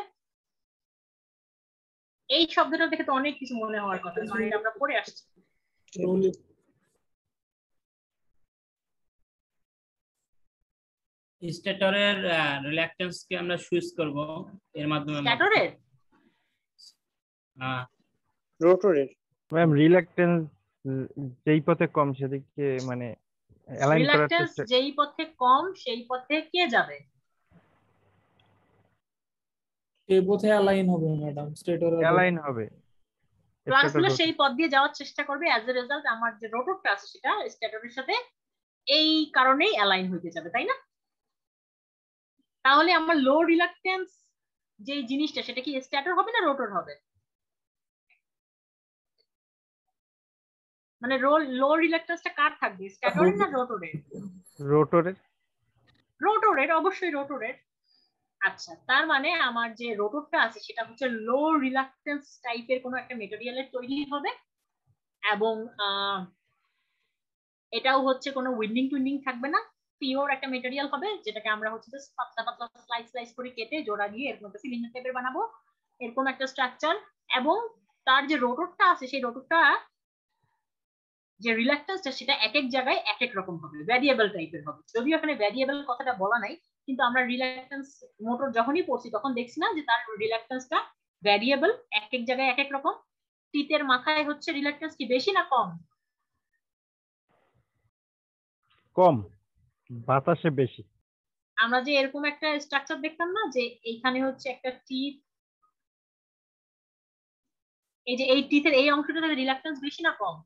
এই শব্দটা দেখে তো অনেক কিছু মনে হওয়ার কথা, কারণ এটা আমরা পড়ে আসছি। স্ট্যাটরের রিল্যাকটেন্স কে আমরা সুইচ করব এর মাধ্যমে। স্ট্যাটরের? রোটরের। ম্যাম রিল্যাকটেন্স যেই পথে কম সেদিকে মানে অ্যালাইন করার রিল্যাকটেন্স চেষ্টা। যেই পথে কম সেই পথে কে যাবে? এই পথে অ্যালাইন হবে ম্যাডাম, স্টেটর অ্যালাইন হবে, প্লাসগুলো সেই পথ দিয়ে যাওয়ার চেষ্টা করবে। অ্যাজ এ রেজাল্ট আমার যে রোটরটা আছে সেটা স্ট্যাটরের সাথে এই কারণেই অ্যালাইন হইতে যাবে, তাই না? তাহলে আমার লো রিলাক্টেন্স যে জিনিসটা সেটা কি স্ট্যাটর হবে না রোটর হবে? মানে লো রিলাক্টেন্সটা কার থাকবে, স্ট্যাটরের না রোটরের? রোটরের। রোটরের, অবশ্যই রোটরের। আচ্ছা, তার মানে আমার যে রোটরটা আছে সেটা হচ্ছে লো রিলাক্টেন্স টাইপের কোনো একটা মেটেরিয়ালের তৈরি হবে, এবং এটাও হচ্ছে কোনো উইন্ডিং টুইন্ডিং থাকবে না, পিওর একটা মেটেরিয়াল হবে, যেটাকে আমরা হচ্ছে পাতলা পাতলা স্লাইস করে কেটে জোড়া দিয়ে এরকম একটা সিলিন্ডার টাইপের বানাবো, এরকম একটা স্ট্রাকচার। এবং তার যে রোটরটা আছে সেই রোটরটা যে রিল্যাক্টেন্সটা সেটা এক এক জায়গায় এক এক রকম হবে, ভ্যারিয়েবল টাইপের হবে। যদিও এখানে ভ্যারিয়েবল কথাটা বলা নাই, কিন্তু আমরা রিল্যাক্টেন্স মোটর যখনই পড়ছি তখন দেখছি না যে তার রিল্যাক্টেন্সটা ভ্যারিয়েবল, এক এক জায়গায় এক এক রকম। টিতের মাথায় হচ্ছে রিল্যাক্টেন্স কি বেশি না কম? কম, বাতাসে বেশি। আমরা যে এরকম একটা স্ট্রাকচার দেখতাম না, যে এইখানে হচ্ছে একটা টিথ, এই যে এই টিথের এই অংশটাতে রিল্যাক্টেন্স বেশি না কম?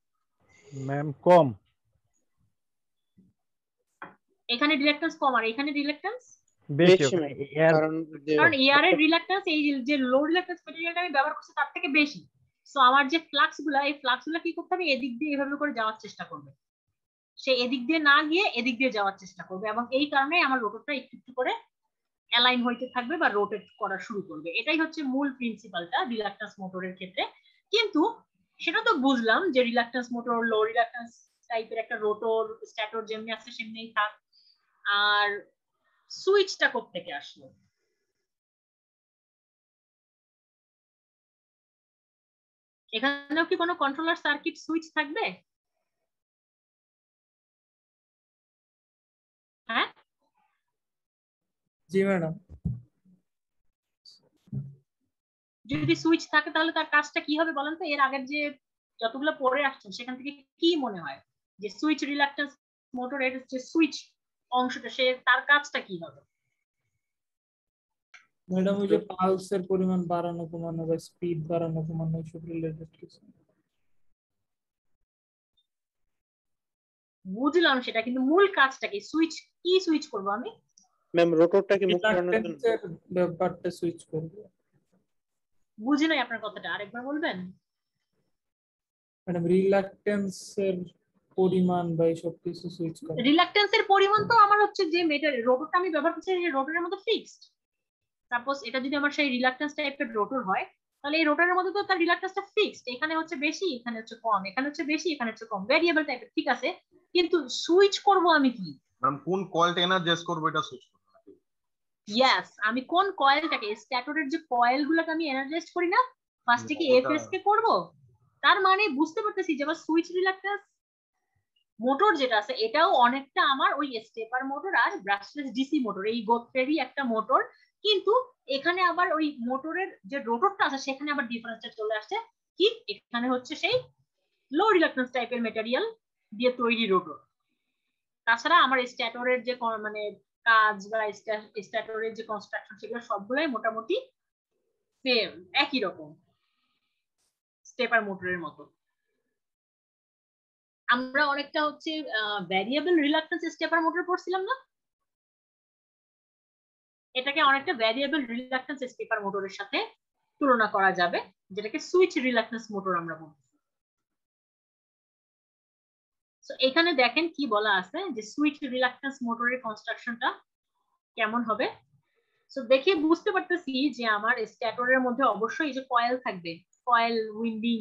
ম্যাম কম। এখানে রিল্যাক্টেন্স কম আর এখানে রিল্যাক্টেন্স বেশি, কারণ এয়ার এর রিল্যাক্টেন্স এই যে লো রিল্যাক্টেন্স মেটেরিয়ালটা আমি ব্যবহার করছি তার থেকে বেশি। সো আমার যে ফ্লাক্স গুলা, এই ফ্লাক্স গুলা কি করতে হবে, এদিক দিয়ে এভাবে করে যাওয়ার চেষ্টা করবে, সে এদিক দিয়ে না গিয়ে এদিক দিয়ে যাওয়ার চেষ্টা করবে, এবং এই কারণে আমার রোটরটা একটু একটু করে অ্যালাইন হইতে থাকবে বা রোটেট করা শুরু করবে। এটাই হচ্ছে মূল প্রিন্সিপালটা রিল্যাক্টেন্স মোটরের ক্ষেত্রে। কিন্তু সেটা তো বুঝলাম যে রিল্যাক্টেন্স মোটর লো রিল্যাক্টেন্স টাইপের একটা রোটর, স্ট্যাটর যেমনি আছে সেমনিই থাক। আর সুইচটা কোত্থেকে আসলো? এখানেও কি কোনো কন্ট্রোলার সার্কিট সুইচ থাকবে? হ্যাঁ জি ম্যাডাম। যদি সুইচ থাকে তাহলে তার কাজটা কি হবে বলেন তো? এর আগের যে যতগুলো পড়ে আসছেন সেখান থেকে কি মনে হয় যে সুইচ রিলাক্টেন্স মোটরের যে সুইচ অংশটা, সে তার কাজটা কি হবে? ম্যাডাম ওই যে পালসের পরিমাণ বাড়ানো কমানো বা স্পিড বাড়ানো কমানো এইসব রিলেটেড কিছু? বুঝলাম সেটা, কিন্তু মূল কাজটা কি? কি সুইচ করব আমি? ম্যাম রোটরটাকে মুভ করানোর জন্য রিলাক্টেন্সের ব্যাপারটা সুইচ করব। বুঝি নাই আপনার কথাটা, আরেকবার বলবেন? ম্যাডাম রিলাক্টেন্সের পরিমাণ বা এইসব কিছু সুইচ করা। রিলাক্টেন্সের পরিমাণ তো আমার হচ্ছে যে রোটরটা আমি ব্যবহার করছি, এই রোটরের মধ্যে ফিক্সড। সাপোজ এটা যদি আমার সেই রিলাক্টেন্স টাইপের রোটর হয়, তাহলে এই রোটরের মধ্যে তো তার রিলাক্টেন্সটা ফিক্সড, এখানে হচ্ছে বেশি এখানে হচ্ছে কম, এখানে হচ্ছে বেশি এখানে হচ্ছে কম, ভেরিয়েবল টাইপের, ঠিক আছে। কিন্তু সুইচ করব আমি কি? ম্যাডাম কোন কয়েলটা এনার্জাইজ করব এটা সুইচ করব। ইয়েস, আমি কোন কয়েলটাকে, স্ট্যাটরের যে কয়েলগুলোকে আমি এনার্জাইজ করি না, ফার্স্টে কি এফএস কে করব? তার মানে বুঝতে পারতেছি যে আমার সুইচ রিলাক্টেন্স মোটর যেটা আছে এটাও অনেকটা আমার ওই স্টেপার মোটর আর ব্রাশলেস ডিসি মোটর এই গোত্রেরই একটা মোটর, কিন্তু এখানে আবার ওই মোটরের যে রোটরটা আছে সেখানে আবার ডিফারেন্সটা চলে আসছে কি, এখানে হচ্ছে সেই লো রিলাক্টেন্স টাইপের মেটেরিয়াল দিয়ে তৈরি রোটর। তাছাড়া আমার স্ট্যাটরের যে মানে কাজ বা স্ট্যাটরের যে কনস্ট্রাকশন সেগুলো সবগুলোই মোটামুটি সেম, একই রকম স্টেপার মোটরের মতো। আমরা অনেকটা হচ্ছে ভ্যারিয়েবল রিলাক্টেন্স স্টেপার মোটর পড়ছিলাম না, এটাকে অনেকটা ভ্যারিয়েবল রিলাক্টেন্স স্টেপার মোটরের সাথে তুলনা করা যাবে, যেটাকে সুইচ রিলাক্টেন্স মোটর আমরা বলছি। সো এখানে দেখেন কি বলা আছে যে সুইচ রিলাক্টেন্স মোটরের কনস্ট্রাকশনটা কেমন হবে। সো দেখে বুঝতে পারতেছি যে আমার স্ট্যাটরের মধ্যে অবশ্যই যে কয়েল থাকবে, কয়েল উইন্ডিং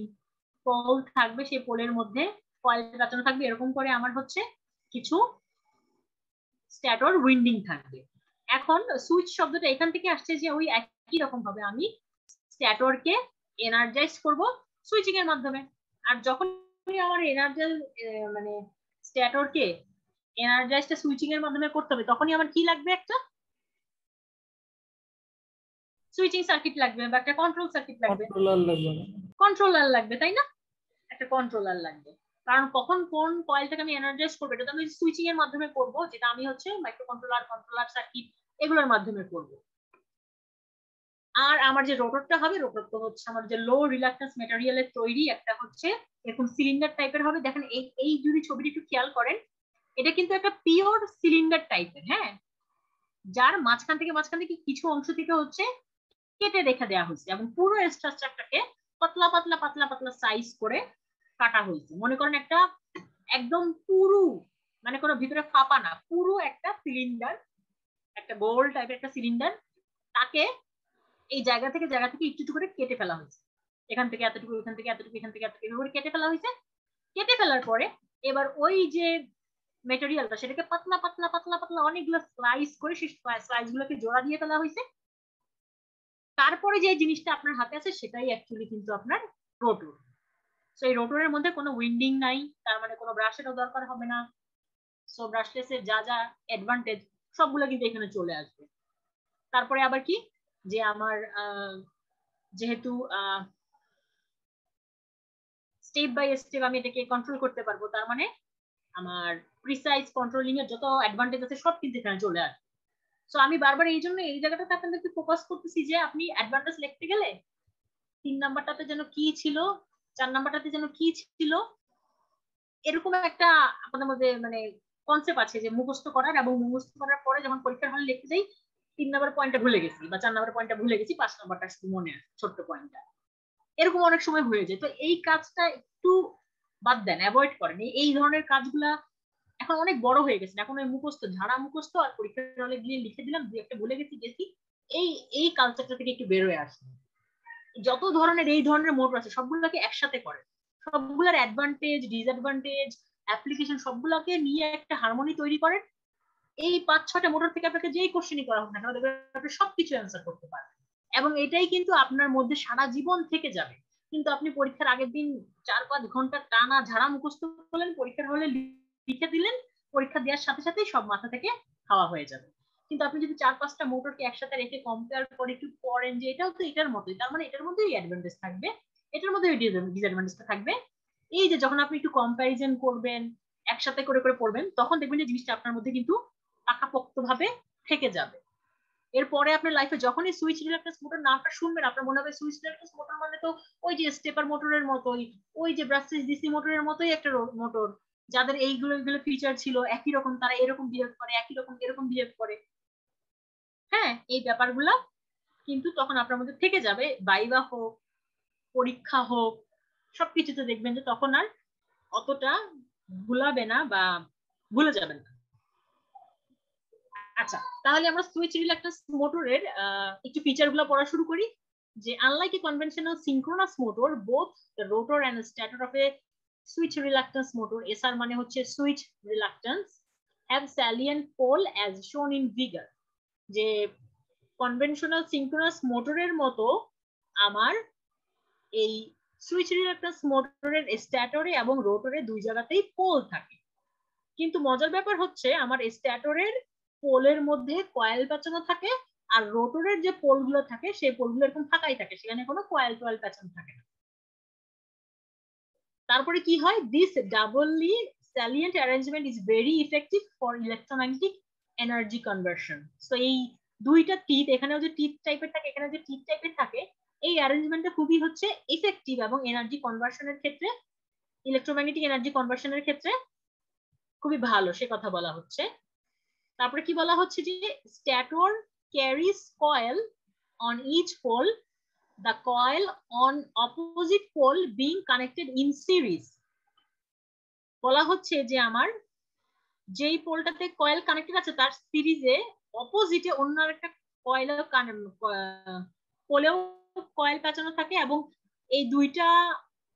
পোল থাকবে, সেই পোলের মধ্যে কয়েল কাটানো থাকবে, এরকম করে আমার হচ্ছে কিছু স্ট্যাটর উইন্ডিং থাকবে। এখন সুইচ শব্দটা এখান থেকে আসছে যে ওই একই রকম ভাবে আমি স্ট্যাটরকে এনার্জাইজ করব সুইচিং এর মাধ্যমে। আর যখন আমার এনার্জাইজ মানে স্ট্যাটরকে এনার্জাইজটা সুইচিং এর মাধ্যমে করতে হবে, তখনই আমার কি লাগবে, একটা সুইচিং সার্কিট লাগবে বা একটা কন্ট্রোল সার্কিট লাগবে, কন্ট্রোলার লাগবে, তাই না? একটা কন্ট্রোলার লাগবে, কারণ কখন কোন কয়েলটাকে আমি এনার্জাইজ করবো এটা তো আমি সুইচিং এর মাধ্যমে করব, যেটা আমি হচ্ছে মাইক্রো কন্ট্রোলার সার্কিট এগুলোর মাধ্যমে করব। আর আমার যে রোটরটা হবে, রোটরটা হচ্ছে আমার যে লো রিলাক্টেন্স ম্যাটেরিয়ালের তৈরি একটা হচ্ছে এরকম সিলিন্ডার টাইপের হবে। দেখেন এই যদি ছবিটি একটু খেয়াল করেন, এটা কিন্তু একটা পিওর সিলিন্ডার টাইপের, হ্যাঁ, যার মাঝখান থেকে কিছু অংশ থেকে হচ্ছে কেটে রেখে দেওয়া হয়েছে এবং পুরো স্ট্রাকচারটাকে পাতলা পাতলা পাতলা পাতলা সাইজ করে কাটা হয়েছে। মনে করেন একটা একদম পুরো, মানে কোনো ভিতরে ফাঁপা না, পুরো একটা সিলিন্ডার, একটা গোল টাইপের একটা সিলিন্ডার, তাকে এই জায়গা থেকে একটু একটু করে কেটে ফেলা হয়েছে, এখান থেকে এতটুকু, এখান থেকে এতটুকু, এখান থেকে এতটুকু করে কেটে ফেলা হয়েছে। কেটে ফেলার পরে এবার ওই যে মেটেরিয়ালটা সেটাকে পাতলা পাতলা পাতলা পাতলা অনেকগুলো স্লাইস করে সেই স্লাইস গুলোকে জোড়া দিয়ে ফেলা হয়েছে। তারপরে যে জিনিসটা আপনার হাতে আছে সেটাই অ্যাকচুয়ালি কিন্তু আপনার রোটর। সো এই রোটরের মধ্যে কোনো উইন্ডিং নাই, তার মানে কোনো ব্রাশেরও দরকার হবে না। সো ব্রাশলেসের যা যা অ্যাডভান্টেজ সবগুলো কিন্তু এখানে চলে আসবে। তারপরে আবার কি, যে আমার যেহেতু স্টেপ বাই স্টেপ আমি এটাকে কন্ট্রোল করতে পারবো, তার মানে আমার প্রিসাইজ কন্ট্রোলিং এর যত অ্যাডভান্টেজ আছে সব কিন্তু এখানে চলে আসবে। সো আমি বারবার এই জন্য এই জায়গাটাতে আপনাদেরকে ফোকাস করতেছি যে আপনি অ্যাডভান্টেজ লিখতে গেলে 3 নাম্বারটাতে যেন কি ছিল, 4 নাম্বারটাতে যেন কি ছিল, এরকম একটা আপনাদের মধ্যে মানে কনসেপ্ট আছে যে মুখস্থ করার, এবং মুখস্থ করার পরে যখন পরীক্ষার হলে লিখতে যাই 3 নাম্বার পয়েন্টটা ভুলে গেছি বা 4 নাম্বার পয়েন্টটা ভুলে গেছি, 5 নাম্বারটা শুধু মনে আছে ছোট্ট পয়েন্টটা, এরকম অনেক সময় হয়ে যায়। তো এই কাজটা একটু বাদ দেন, অ্যাভয়েড করেন। এই ধরনের কাজগুলা এখন অনেক বড় হয়ে গেছে, এখন ওই মুখস্থ ঝাড়া মুখস্থ আর পরীক্ষার হলে গিয়ে লিখে দিলাম, দুই একটা ভুলে গেছি এই কালচারটা থেকে একটু বের হয়ে আসে। যত ধরনের এই ধরনের মোটর আছে সবগুলোকে একসাথে করে, সবগুলোর অ্যাডভান্টেজ ডিসঅ্যাডভান্টেজ অ্যাপ্লিকেশন সবগুলোকে নিয়ে একটা হারমোনি তৈরি করেন। এই 5-6টা মোটর থেকে আপনাকে যেই কোশ্চেনই করা হোক না কেন আপনি সবকিছু অ্যান্সার করতে পারবেন, এবং এটাই কিন্তু আপনার মধ্যে সারা জীবন থেকে যাবে। কিন্তু আপনি পরীক্ষার আগের দিন 4-5 ঘন্টা টানা ঝাড়া মুখস্থ করলেন, পরীক্ষার হলে লিখে দিলেন, পরীক্ষা দেওয়ার সাথে সাথেই সব মাথা থেকে খাওয়া হয়ে যাবে। কিন্তু আপনি যদি 4-5টা মোটরকে একসাথে রেখে কম্পেয়ার করে একটু পড়েন যে এটাও তো এটার মতোই, তার মানে এটার মধ্যেই অ্যাডভান্টেজ থাকবে, এটার মধ্যে ডিসঅ্যাডভান্টেজটা থাকবে, এই যে যখন আপনি একটু কম্প্যারিজন করবেন, একসাথে করে করে পড়বেন, তখন দেখবেন যে জিনিসটা আপনার মধ্যে কিন্তু পাকাপোক্ত ভাবে থেকে যাবে। এরপরে আপনার লাইফে যখনই সুইচ রিল্যাক্টেন্স মোটর নামটা শুনবেন আপনার মনে হবে সুইচ রিল্যাক্টেন্স মোটর মানে তো ওই যে স্টেপার মোটরের মতোই, ওই যে ব্রাশলেস ডিসি মোটরের মতোই একটা মোটর, যাদের এইগুলো ফিচার ছিল একই রকম, তারা এরকম বিহেভ করে, একই রকম এরকম বিহেভ করে। হ্যাঁ, এই ব্যাপারগুলো কিন্তু তখন আপনার মধ্যে থেকে যাবে, ভাইভা হোক, পরীক্ষা হোক, সবকিছুতে দেখবেন যে তখন আর অতটা ভুলাবে না বা ভুলে যাবেন না। আচ্ছা, তাহলে আমরা সুইচ রিল্যাক্টেন্স মোটরের একটু ফিচার গুলো পড়া শুরু করি। যে unlike a conventional synchronous motor, both the rotor and stator of a switch reluctance motor, SR মানে হচ্ছে switch reluctance, have salient pole as shown in figure. যে কনভেনশনাল সিনক্রোনাস মোটরের মতো আমার এই সুইচ রিল্যাক্টেন্স মোটরের স্ট্যাটরে এবং রোটরে দুই জায়গাতেই পোল থাকে, কিন্তু মজার ব্যাপার হচ্ছে আমার স্ট্যাটরের পোলের মধ্যে কয়েল পেঁচানো থাকে, আর রোটরের যে পোলগুলো থাকে সেই পোলগুলো এরকম ফাঁকাই থাকে, সেখানে কোনো কয়েল পেঁচানো থাকে না। তারপরে কি হয়, this ডাবলি salient arrangement is very effective for electromagnetic energy conversion. So এই দুইটা টিথ, এখানেও যে টিথ টাইপের থাকে এখানে যে টিথ টাইপের থাকে, এই অ্যারেঞ্জমেন্টটা খুবই হচ্ছে ইফেক্টিভ এবং এনার্জি কনভার্সনের ক্ষেত্রে, ইলেকট্রোম্যাগনেটিক এনার্জি কনভার্সনের ক্ষেত্রে খুবই ভালো, সে কথা বলা হচ্ছে। তারপরে কি বলা হচ্ছে যে stator carries coil on each pole, the coil on opposite pole being connected in series. বলা হচ্ছে যে আমার যেই পোলটাতে কয়েল কানেক্টেড আছে তার সিরিজে অপোজিটে অন্য একটা কয়েল পোলেও কয়েল পেঁচানো থাকে, এবং এই দুইটা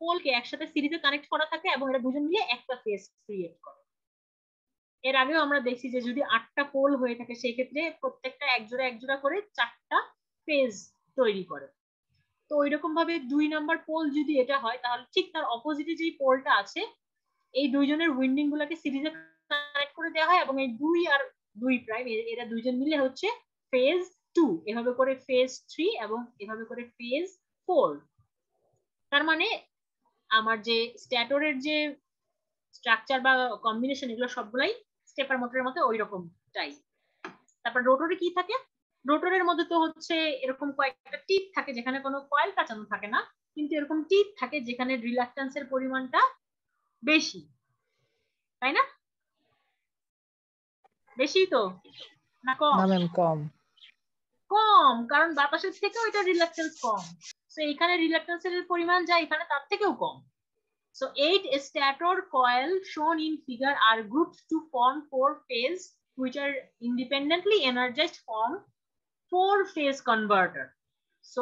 পোলকে একসাথে সিরিজে কানেক্ট করা থাকে এবং এরা দুজন মিলে একটা ফেজ ক্রিয়েট করে। এর আগেও আমরা দেখছি যে যদি 8টা পোল হয়ে থাকে সেই ক্ষেত্রে প্রত্যেকটা একজোড়া করে 4টা ফেজ তৈরি করে। তো ওইরকম ভাবে 2 নাম্বার পোল যদি এটা হয় তাহলে ঠিক তার অপোজিটে যে পোলটা আছে এই দুইজনের উইন্ডিং গুলোকে সিরিজে কানেক্ট করে দেওয়া হয় এবং এই 2 আর 2 প্রাইম এরা দুইজন মিলে হচ্ছে ফেজ 2, এভাবে করে ফেজ 3 এবং এভাবে করে ফেজ 4। তার মানে আমার যে স্ট্যাটরের যে স্ট্রাকচার বা কম্বিনেশন এগুলো সবগুলাই স্টেপার মোটরের মতো ওই রকমটাই। তারপর রোটরে কি থাকে, রোটরের মধ্যে তো হচ্ছে এরকম কয়েকটা টিপ থাকে যেখানে কোনো কয়েল কাঁচানো থাকে না, কিন্তু এরকম টিপ থাকে যেখানে রিল্যাক্টেন্সের পরিমাণটা বেশি, তাই না? বেশি তো না কম? না ম্যাম কম। কম, কারণ বাতাসের থেকেও এটা রিল্যাক্টেন্স কম। সো এখানে রিল্যাক্টেন্সের পরিমাণ যা এখানে তার থেকেও কম। So 8 stator coil shown in figure are grouped to form 4 phase which are independently energized from 4 phase converter. So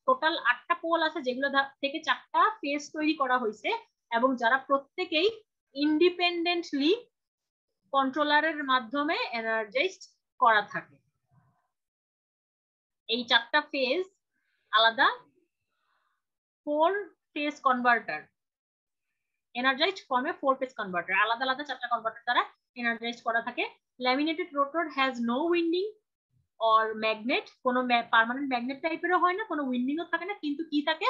total 8টা পোল আছে যেগুলো থেকে 4টা ফেজ তৈরি করা হয়েছে এবং যারা প্রত্যেকেই ইন্ডিপেন্ডেন্টলি কন্ট্রোলারের মাধ্যমে এনার্জাইজড করা থাকে। এই 4টা ফেজ আলাদা 4 phase converter, energized from a 4 phase converter, আলাদা আলাদা 4টা কনভার্টার দ্বারা এনার্জাইজড করা থাকে। Laminated rotor has no winding or magnet, কোনো পার্মানেন্ট ম্যাগনেট টাইপেরও হয় না, কোনো উইন্ডিংও থাকে না, কিন্তু কি থাকে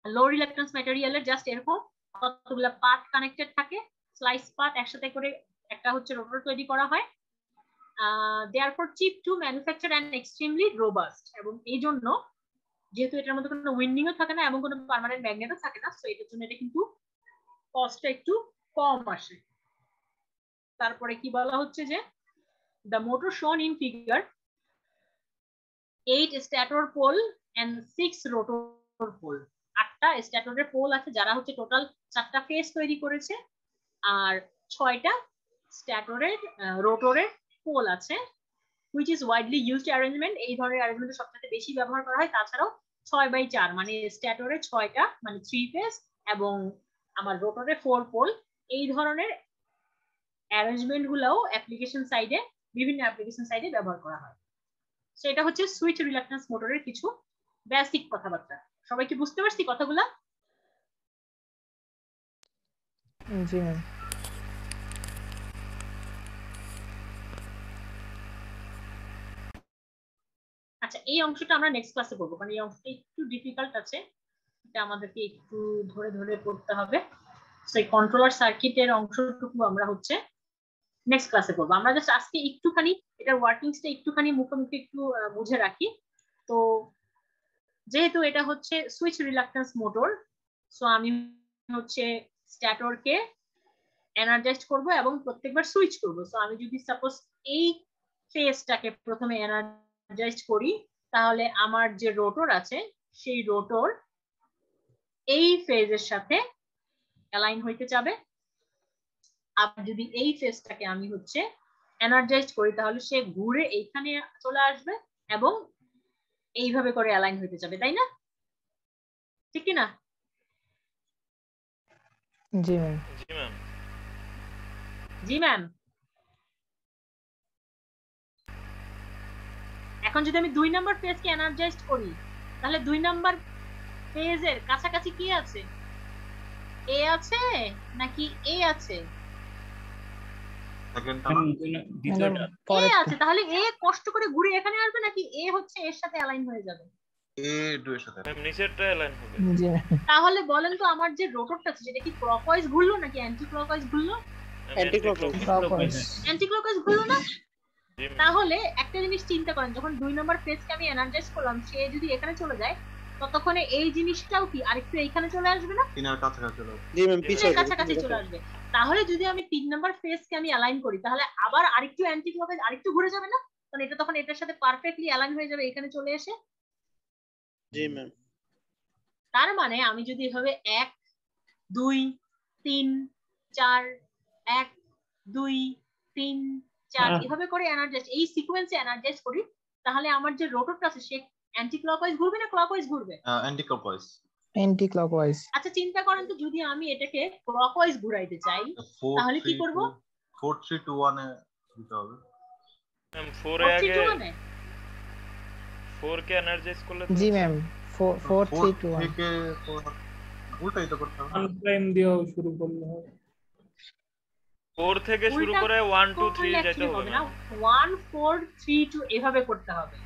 লো রিল্যাক্টেন্স ম্যাটেরিয়ালের জাস্ট এরকম কতগুলো পার্ট কানেক্টেড থাকে, স্লাইস পার্ট একসাথে করে একটা হচ্ছে রোটর তৈরি করা হয়। therefore cheap to manufacture and extremely robust, এবং এই জন্য যেহেতু এটার মধ্যে কোনো উইন্ডিংও থাকে না এবং কোনো পার্মানেন্ট ম্যাগনেটও থাকে না, সো এটার জন্য এটা কিন্তু কস্টটা একটু কম আসে। তারপরে কি বলা হচ্ছে যে the motor shown in figure 8 stator pole and 6 rotor pole, 8টা স্ট্যাটরের pole আছে যারা হচ্ছে টোটাল 4টা ফেজ তৈরি করেছে, আর 6টা স্ট্যাটরের রোটরের পোল আছে, which is widely used arrangement, এই ধরনের অ্যারেঞ্জমেন্ট সবচেয়ে বেশি ব্যবহার করা হয়। তাছাড়াও 6/4 মানে স্ট্যাটরে 6টা মানে 3 ফেজ এবং আমার রোটরে 4 পোল, এই ধরনের অ্যারেঞ্জমেন্ট গুলোও অ্যাপ্লিকেশন সাইডে বিভিন্ন অ্যাপ্লিকেশন সাইডে ব্যবহার করা হয়। সেটা হচ্ছে সুইচ রিল্যাক্টেন্স মোটরের কিছু বেসিক কথাবার্তা। সবাই কি বুঝতে পারছি কথাগুলো? জি ম্যাম। আচ্ছা, এই অংশটা আমরা নেক্সট ক্লাসে করবো, কারণ এই অংশটা একটু ডিফিকাল্ট আছে, এটা আমাদেরকে একটু ধরে ধরে পড়তে হবে। সেই কন্ট্রোলার সার্কিটের অংশটুকু আমরা হচ্ছে নেক্সট ক্লাসে করবো। আমরা জাস্ট আজকে একটুখানি এটা এটার ওয়ার্কিংসটা একটুখানি মুখোমুখি একটু বুঝে রাখি। তো যেহেতু এটা হচ্ছে সুইচ রিলাক্টেন্স মোটর, সো আমি হচ্ছে স্ট্যাটরকে এনার্জাইজ করব এবং প্রত্যেকবার সুইচ করব। সো আমি যদি সাপোজ এই ফেজটাকে প্রথমে এনার্জাইজ করি, তাহলে আমার যে রোটর আছে সেই রোটর এই ফেজের সাথে অ্যালাইন হইতে যাবে। আবার যদি এই ফেজটাকে আমি হচ্ছে এনার্জাইজ করি, তাহলে সে ঘুরে এইখানে চলে আসবে এবং এইভাবে করে অ্যালাইন হইতে যাবে, তাই না? ঠিক কি না? জি ম্যাম। জি ম্যাম। জি ম্যাম। এখন যদি আমি 2 নাম্বার ফেজকে এনার্জাইজ করি, তাহলে 2 নাম্বার ফেজের কাছাকাছি কি আছে? এ আছে নাকি এ আছে? এ আছে। তাহলে এ কষ্ট করে ঘুরে এখানে আসবে নাকি এ হচ্ছে এর সাথে অ্যালাইন হয়ে যাবে? এ ডু এর সাথে ম্যাম নিচেরটা অ্যালাইন হবে। তাহলে বলেন তো আমার যে রোটরটা আছে সেটা কি ক্লকওয়াইজ ঘুরলো নাকি অ্যান্টি ক্লকওয়াইজ ঘুরলো? Anti clockwise. অ্যান্টি ক্লকওয়াইজ ঘুরলো না? তাহলে একটা জিনিস চিন্তা করেন, যখন 2 নাম্বার ফেজকে আমি এনার্জাইজ করলাম, সে যদি এখানে চলে যায়, ততক্ষণে এই জিনিসটাও কি আরেকটু এইখানে চলে আসবে না? তিনের কাছাকাছি চলে আসবে। জি ম্যাম, পিছে কাছাকাছি চলে আসবে। তাহলে যদি আমি 3 নাম্বার ফেজকে আমি অ্যালাইন করি, তাহলে আবার আরেকটু অ্যান্টি ক্লকওয়াইজ আরেকটু ঘুরে যাবে না? কারণ এটা তখন এটার সাথে পারফেক্টলি অ্যালাইন হয়ে যাবে এখানে চলে এসে। জি ম্যাম। তার মানে আমি যদি এভাবে 1 2 3 4 1 2 3 4 এভাবে করে এনার্জাইজ, এই সিকোয়েন্সে এনার্জাইজ করি, তাহলে আমার যে রোটরটা আছে সে অ্যান্টি ক্লকওয়াইজ ঘুরবে না ক্লকওয়াইজ ঘুরবে? Anti clockwise. Anti clockwise. আচ্ছা চিন্তা করেন তো, যদি আমি এটাকে ক্লকওয়াইজ ঘুরাইতে চাই তাহলে কি করব? 4 3 2 1 এ দিতে হবে। ম্যাম 4 এ আগে 4 কে এনার্জাইজ করলে জি ম্যাম 4 3 2 1 থেকে উল্টাই তো করতে হবে। টাইম দিয়েও শুরু করলে হবে। 4 থেকে শুরু করে 1 2 3 যেতে হবে না, 1 4 3 2 এভাবে করতে হবে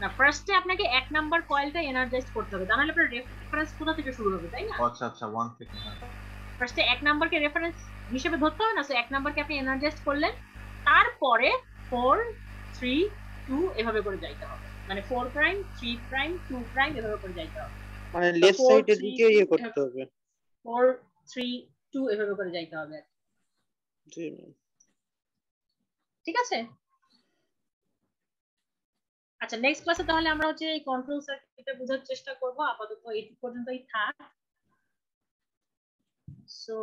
না। ফার্স্টে আপনাকে 1 নাম্বার কয়েলটা এনার্জাইজ করতে হবে, তাহলে আপনার রেফারেন্স কোথা থেকে শুরু হবে, তাই না? আচ্ছা আচ্ছা 1 থেকে। ফার্স্টে 1 নাম্বারকে রেফারেন্স হিসেবে ধরতে হবে না। সো 1 নাম্বারকে আপনি এনার্জাইজ করলেন, তারপরে 4 3 2 এভাবে করে যাইতে হবে, মানে 4 প্রাইম 3 প্রাইম 2 প্রাইম এভাবে করে যাইতে হবে, মানে লেফট সাইডের দিকে করতে হবে। 4 3 2 এভাবে করে যাইতে হবে। জি ম্যাম। ঠিক আছে। আচ্ছা নেক্সট ক্লাসে তাহলে আমরা হচ্ছে এই কন্ট্রোল সার্কিটটা বোঝার চেষ্টা করব। আপাতত এই পর্যন্তই থাক। সো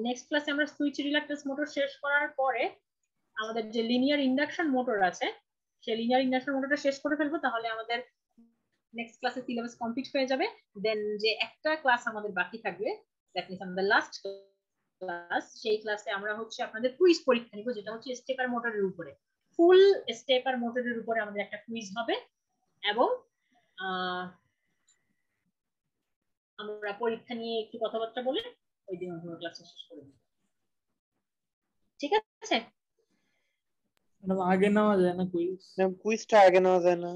নেক্সট ক্লাসে আমরা সুইচ রিলাক্টেন্স মোটর শেষ করার পরে আমাদের যে লিনিয়ার ইন্ডাকশন মোটর আছে সেই লিনিয়ার ইন্ডাকশন মোটরটা শেষ করে ফেলবো, তাহলে আমাদের নেক্সট ক্লাসে সিলেবাস কমপ্লিট হয়ে যাবে। দেন যে একটা ক্লাস আমাদের বাকি থাকবে, দ্যাট মিন্স আমাদের লাস্ট ক্লাস, সেই ক্লাসে আমরা হচ্ছে আপনাদের কুইজ পরীক্ষা নিব, যেটা হচ্ছে স্টেপার মোটরের উপরে, ফুল স্টেপার মোটরের উপরে আমাদের একটা কুইজ হবে এবং আমরা পরীক্ষা নিয়ে একটু কথাবার্তা বলে ওই দিন আমরা ক্লাসটা শেষ করে দেব। ঠিক আছে? আগে নেওয়া যায় না কুইজ? ম্যাম কুইজটা আগে নেওয়া যায় না?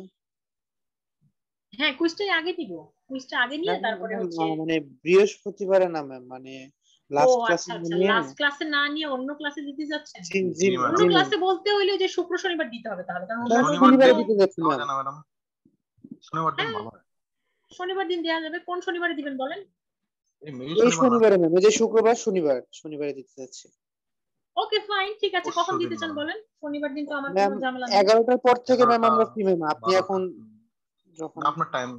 হ্যাঁ কুইজটাই আগে দিব, কুইজটা আগে নিয়ে তারপরে হচ্ছে মানে বৃহস্পতিবারে না ম্যাম, মানে লাস্ট ক্লাসে নিয়ে লাস্ট ক্লাসে না নিয়ে অন্য ক্লাসে দিতে যাচ্ছেন? জি অন্য ক্লাসে বলতে হইলে যে শুক্র শনিবার দিতে হবে, তাহলে কারণ শনিবারে দিতে যাচ্ছি না ম্যাডাম। শনিবার দিন ভালো হয়। শনিবার দিন দেয়া যাবে। কোন শনিবারে দিবেন বলেন? এই শনিবারে ম্যাম, এই যে শুক্রবার শনিবারে দিতে যাচ্ছি। ওকে ফাইন, ঠিক আছে। কখন দিতে চান বলেন? শনিবার দিন তো আমার কোনো ঝামেলা নেই। 11টার পর থেকে ম্যাম আমরা ফ্রি ম্যাম, আপনি এখন যখন আপনার টাইম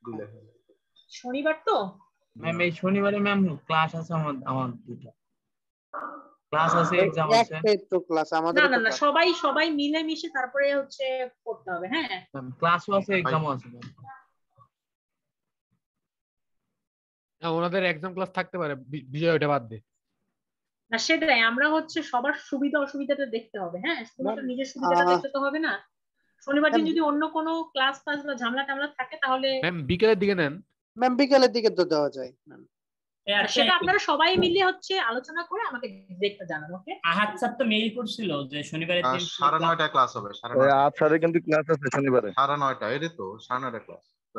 দিলে। শনিবার তো ম্যাম এই শনিবারে ম্যাম ক্লাস আছে আমার দুটো ক্লাস আছে, এক্সাম আছে। একটাই তো ক্লাস আমাদের। না না সবাই মিলে মিশে তারপরে হচ্ছে করতে হবে। হ্যাঁ ম্যাম ক্লাসও আছে, এক্সামও আছে। ওনাদের এক্সাম ক্লাস থাকতে পারে, বিজয় ওটা বাদ দে না, সেটাই আমরা হচ্ছে সবার সুবিধা অসুবিধাটা দেখতে হবে। হ্যাঁ শুধুমাত্র নিজের সুবিধাটা দেখতে তো হবে না। শনিবার দিন যদি অন্য কোনো ক্লাস বা ঝামেলা টামলা থাকে তাহলে ম্যাম বিকেলের দিকে নেন। ম্যাম বিকেলের দিকে তো দেওয়া যায় ম্যাম। সেটা আপনারা সবাই মিলে হচ্ছে আলোচনা করে আমাকে দেখতে জানান। ওকে আহাদ স্যার তো মেইল করছিল যে শনিবারের দিন 9:30 ক্লাস হবে। 9:30 আচ্ছা কিন্তু ক্লাস আছে শনিবারে 9:30 এর তো 9:30 ক্লাস। তো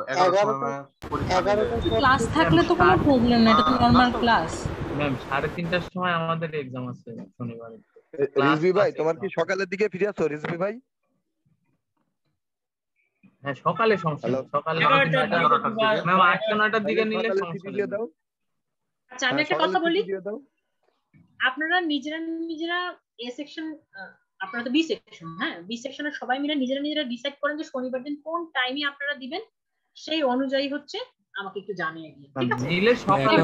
11 ক্লাস থাকলে তো কোনো প্রবলেম না, এটা তো নরমাল ক্লাস। ম্যাম 3:30টার সময় আমাদের এক্সাম আছে শনিবারে। রিজভি ভাই তোমার কি সকালের দিকে ফিরে আসছো রিজভি ভাই? হ্যাঁ সকালে সমস্যা নেই, সকালে ম্যাম 8-9টার দিকে নিলে সমস্যা নেই। দাও। আচ্ছা আমি একটা কথা বলি, আপনারা নিজেরা এ সেকশন, আপনারা তো বি সেকশন, হ্যাঁ বি সেকশনের সবাই মিলে নিজেরা ডিসাইড করেন যে শনিবার দিন কোন টাইমে আপনারা দিবেন, সেই অনুযায়ী হচ্ছে আমাকে একটু জানিয়ে দিন, ঠিক আছে?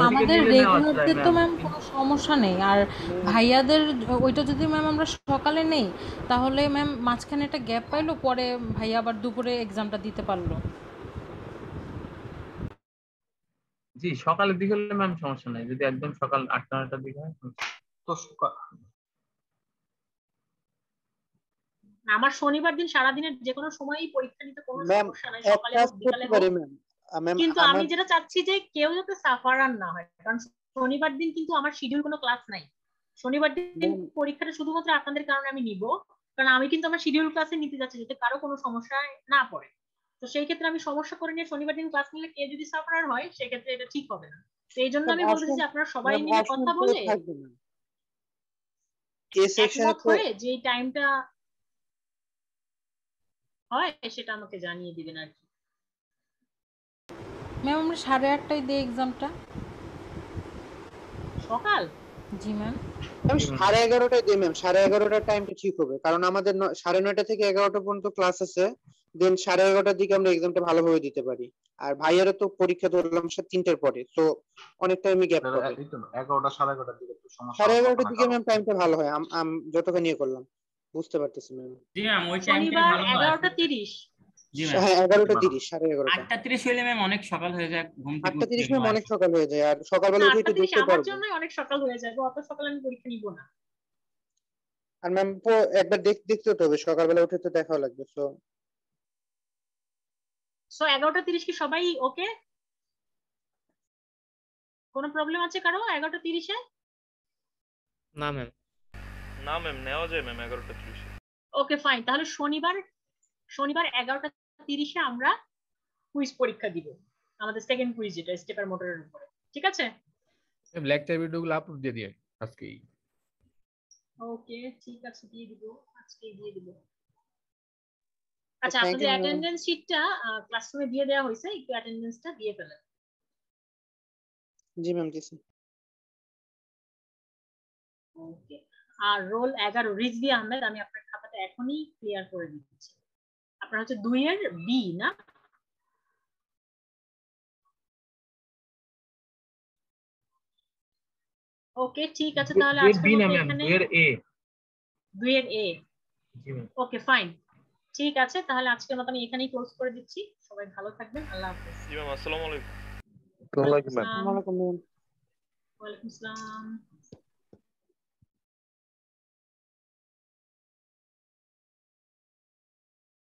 আমাদের রেগুলারদের তো ম্যাম কোনো সমস্যা নেই, আর ভাইয়াদের ওইটা যদি ম্যাম আমরা সকালে নেই তাহলে ম্যাম মাঝখানে একটা গ্যাপ পাইলো, পরে ভাইয়া আবার দুপুরে এক্সামটা দিতে পারলো। জি সকালের দিকে হলে ম্যাম সমস্যা নাই, যদি একদম সকাল 8-9টার দিকে হয় তো আমার শনিবার দিন সারাদিনের যে কোনো সময়ই পরীক্ষা দিতে কোনো সমস্যা নাই, সকালে হোক বিকালে হোক। কিন্তু আমি যেটা চাচ্ছি যে কেউ যাতে সাফারার না হয়, কারণ শনিবার দিন কিন্তু আমার শিডিউল কোনো ক্লাস নাই। শনিবার দিন পরীক্ষাটা শুধুমাত্র আপনাদের কারণে আমি নিব, কারণ আমি কিন্তু আমার শিডিউল ক্লাসে নিতে যাচ্ছি যাতে কারো কোনো সমস্যা না পড়ে। তো সেই ক্ষেত্রে আমি সমস্যা করে নিয়ে শনিবার দিন ক্লাস নিলে কেউ যদি সাফারার হয় সেক্ষেত্রে এটা ঠিক হবে না। সেই জন্য আমি বলতেছি যে আপনারা সবাই মিলে কথা বলে একমত হয়ে যে টাইমটা হয় সেটা আমাকে জানিয়ে দিবেন আর কি। ম্যাম আমরা 8:30টায় দিই এক্সামটা সকাল। জি ম্যাম। ম্যাম 11:30টায় দিই ম্যাম, 11:30টার টাইমটা ঠিক হবে, কারণ আমাদের 9:30 থেকে 11টা পর্যন্ত ক্লাস আছে, দেন 11:30টার দিকে আমরা এক্সামটা ভালোভাবে দিতে পারি। আর ভাইয়ারও তো পরীক্ষা ধরলাম 3টার পরে, তো অনেক টাইমই গ্যাপ পাবে। 11টা 11:30টার দিকে একটু সমস্যা, 11:30টার দিকে ম্যাম টাইমটা ভালো হয়, যতক্ষণ নিয়ে করলাম বুঝতে পারতেছি ম্যাম। জি ম্যাম ওই টাইমটা ভালো হয়। 11:30। জি ম্যাম হ্যাঁ 11:30, 11:30। 8:30 হলে ম্যাম অনেক সকাল হয়ে যায়, ঘুম থেকে 8:30 ম্যাম অনেক সকাল হয়ে যায়, আর সকালবেলা উঠে একটু দেখতে পারবো। আমার জন্য অনেক সকাল হয়ে যাবে, অত সকালে আমি পরীক্ষা নিব না। আর ম্যাম একবার দেখতে হবে, সকালবেলা উঠে তো দেখাও লাগবে। সো 11:30 কি সবাই ওকে? কোনো প্রবলেম আছে কারো 11:30-এ? না ম্যাম নেওয়া যায় ম্যাম 11:30। ওকে ফাইন, তাহলে শনিবার 11:30-এ আমরা কুইজ পরীক্ষা দিব, আমাদের সেকেন্ড কুইজ, যেটা স্টেপার মোটরের উপরে, ঠিক আছে? লেকচার ভিডিওগুলো আপলোড দিয়ে দিই আজকেই। ওকে ঠিক আছে, দিয়ে দিব, আজকেই দিয়ে দিব। আচ্ছা আপনাদের অ্যাটেন্ডেন্স শিটটা ক্লাসরুমে দিয়ে দেওয়া হয়েছে, একটু অ্যাটেন্ডেন্সটা দিয়ে ফেলেন। জি ম্যাম দিছি। ওকে, আর রোল 11 রিজভি আহমেদ, আমি আপনার খাতাটা এখনই ক্লিয়ার করে দিচ্ছি। আপনার হচ্ছে 2 এর বি না? ওকে ঠিক আছে, তাহলে আজকের মতো এখানে 2 এর এ। ওকে ফাইন, ঠিক আছে, তাহলে আজকের মতো আমি এখানেই ক্লোজ করে দিচ্ছি। সবাই ভালো থাকবেন, আল্লাহ হাফেজ। জি ম্যাম আসসালামু আলাইকুম। আসসালামু আলাইকুম ম্যাম। ওয়া আলাইকুম আসসালাম। ওয়ালাইকুম আসসালাম।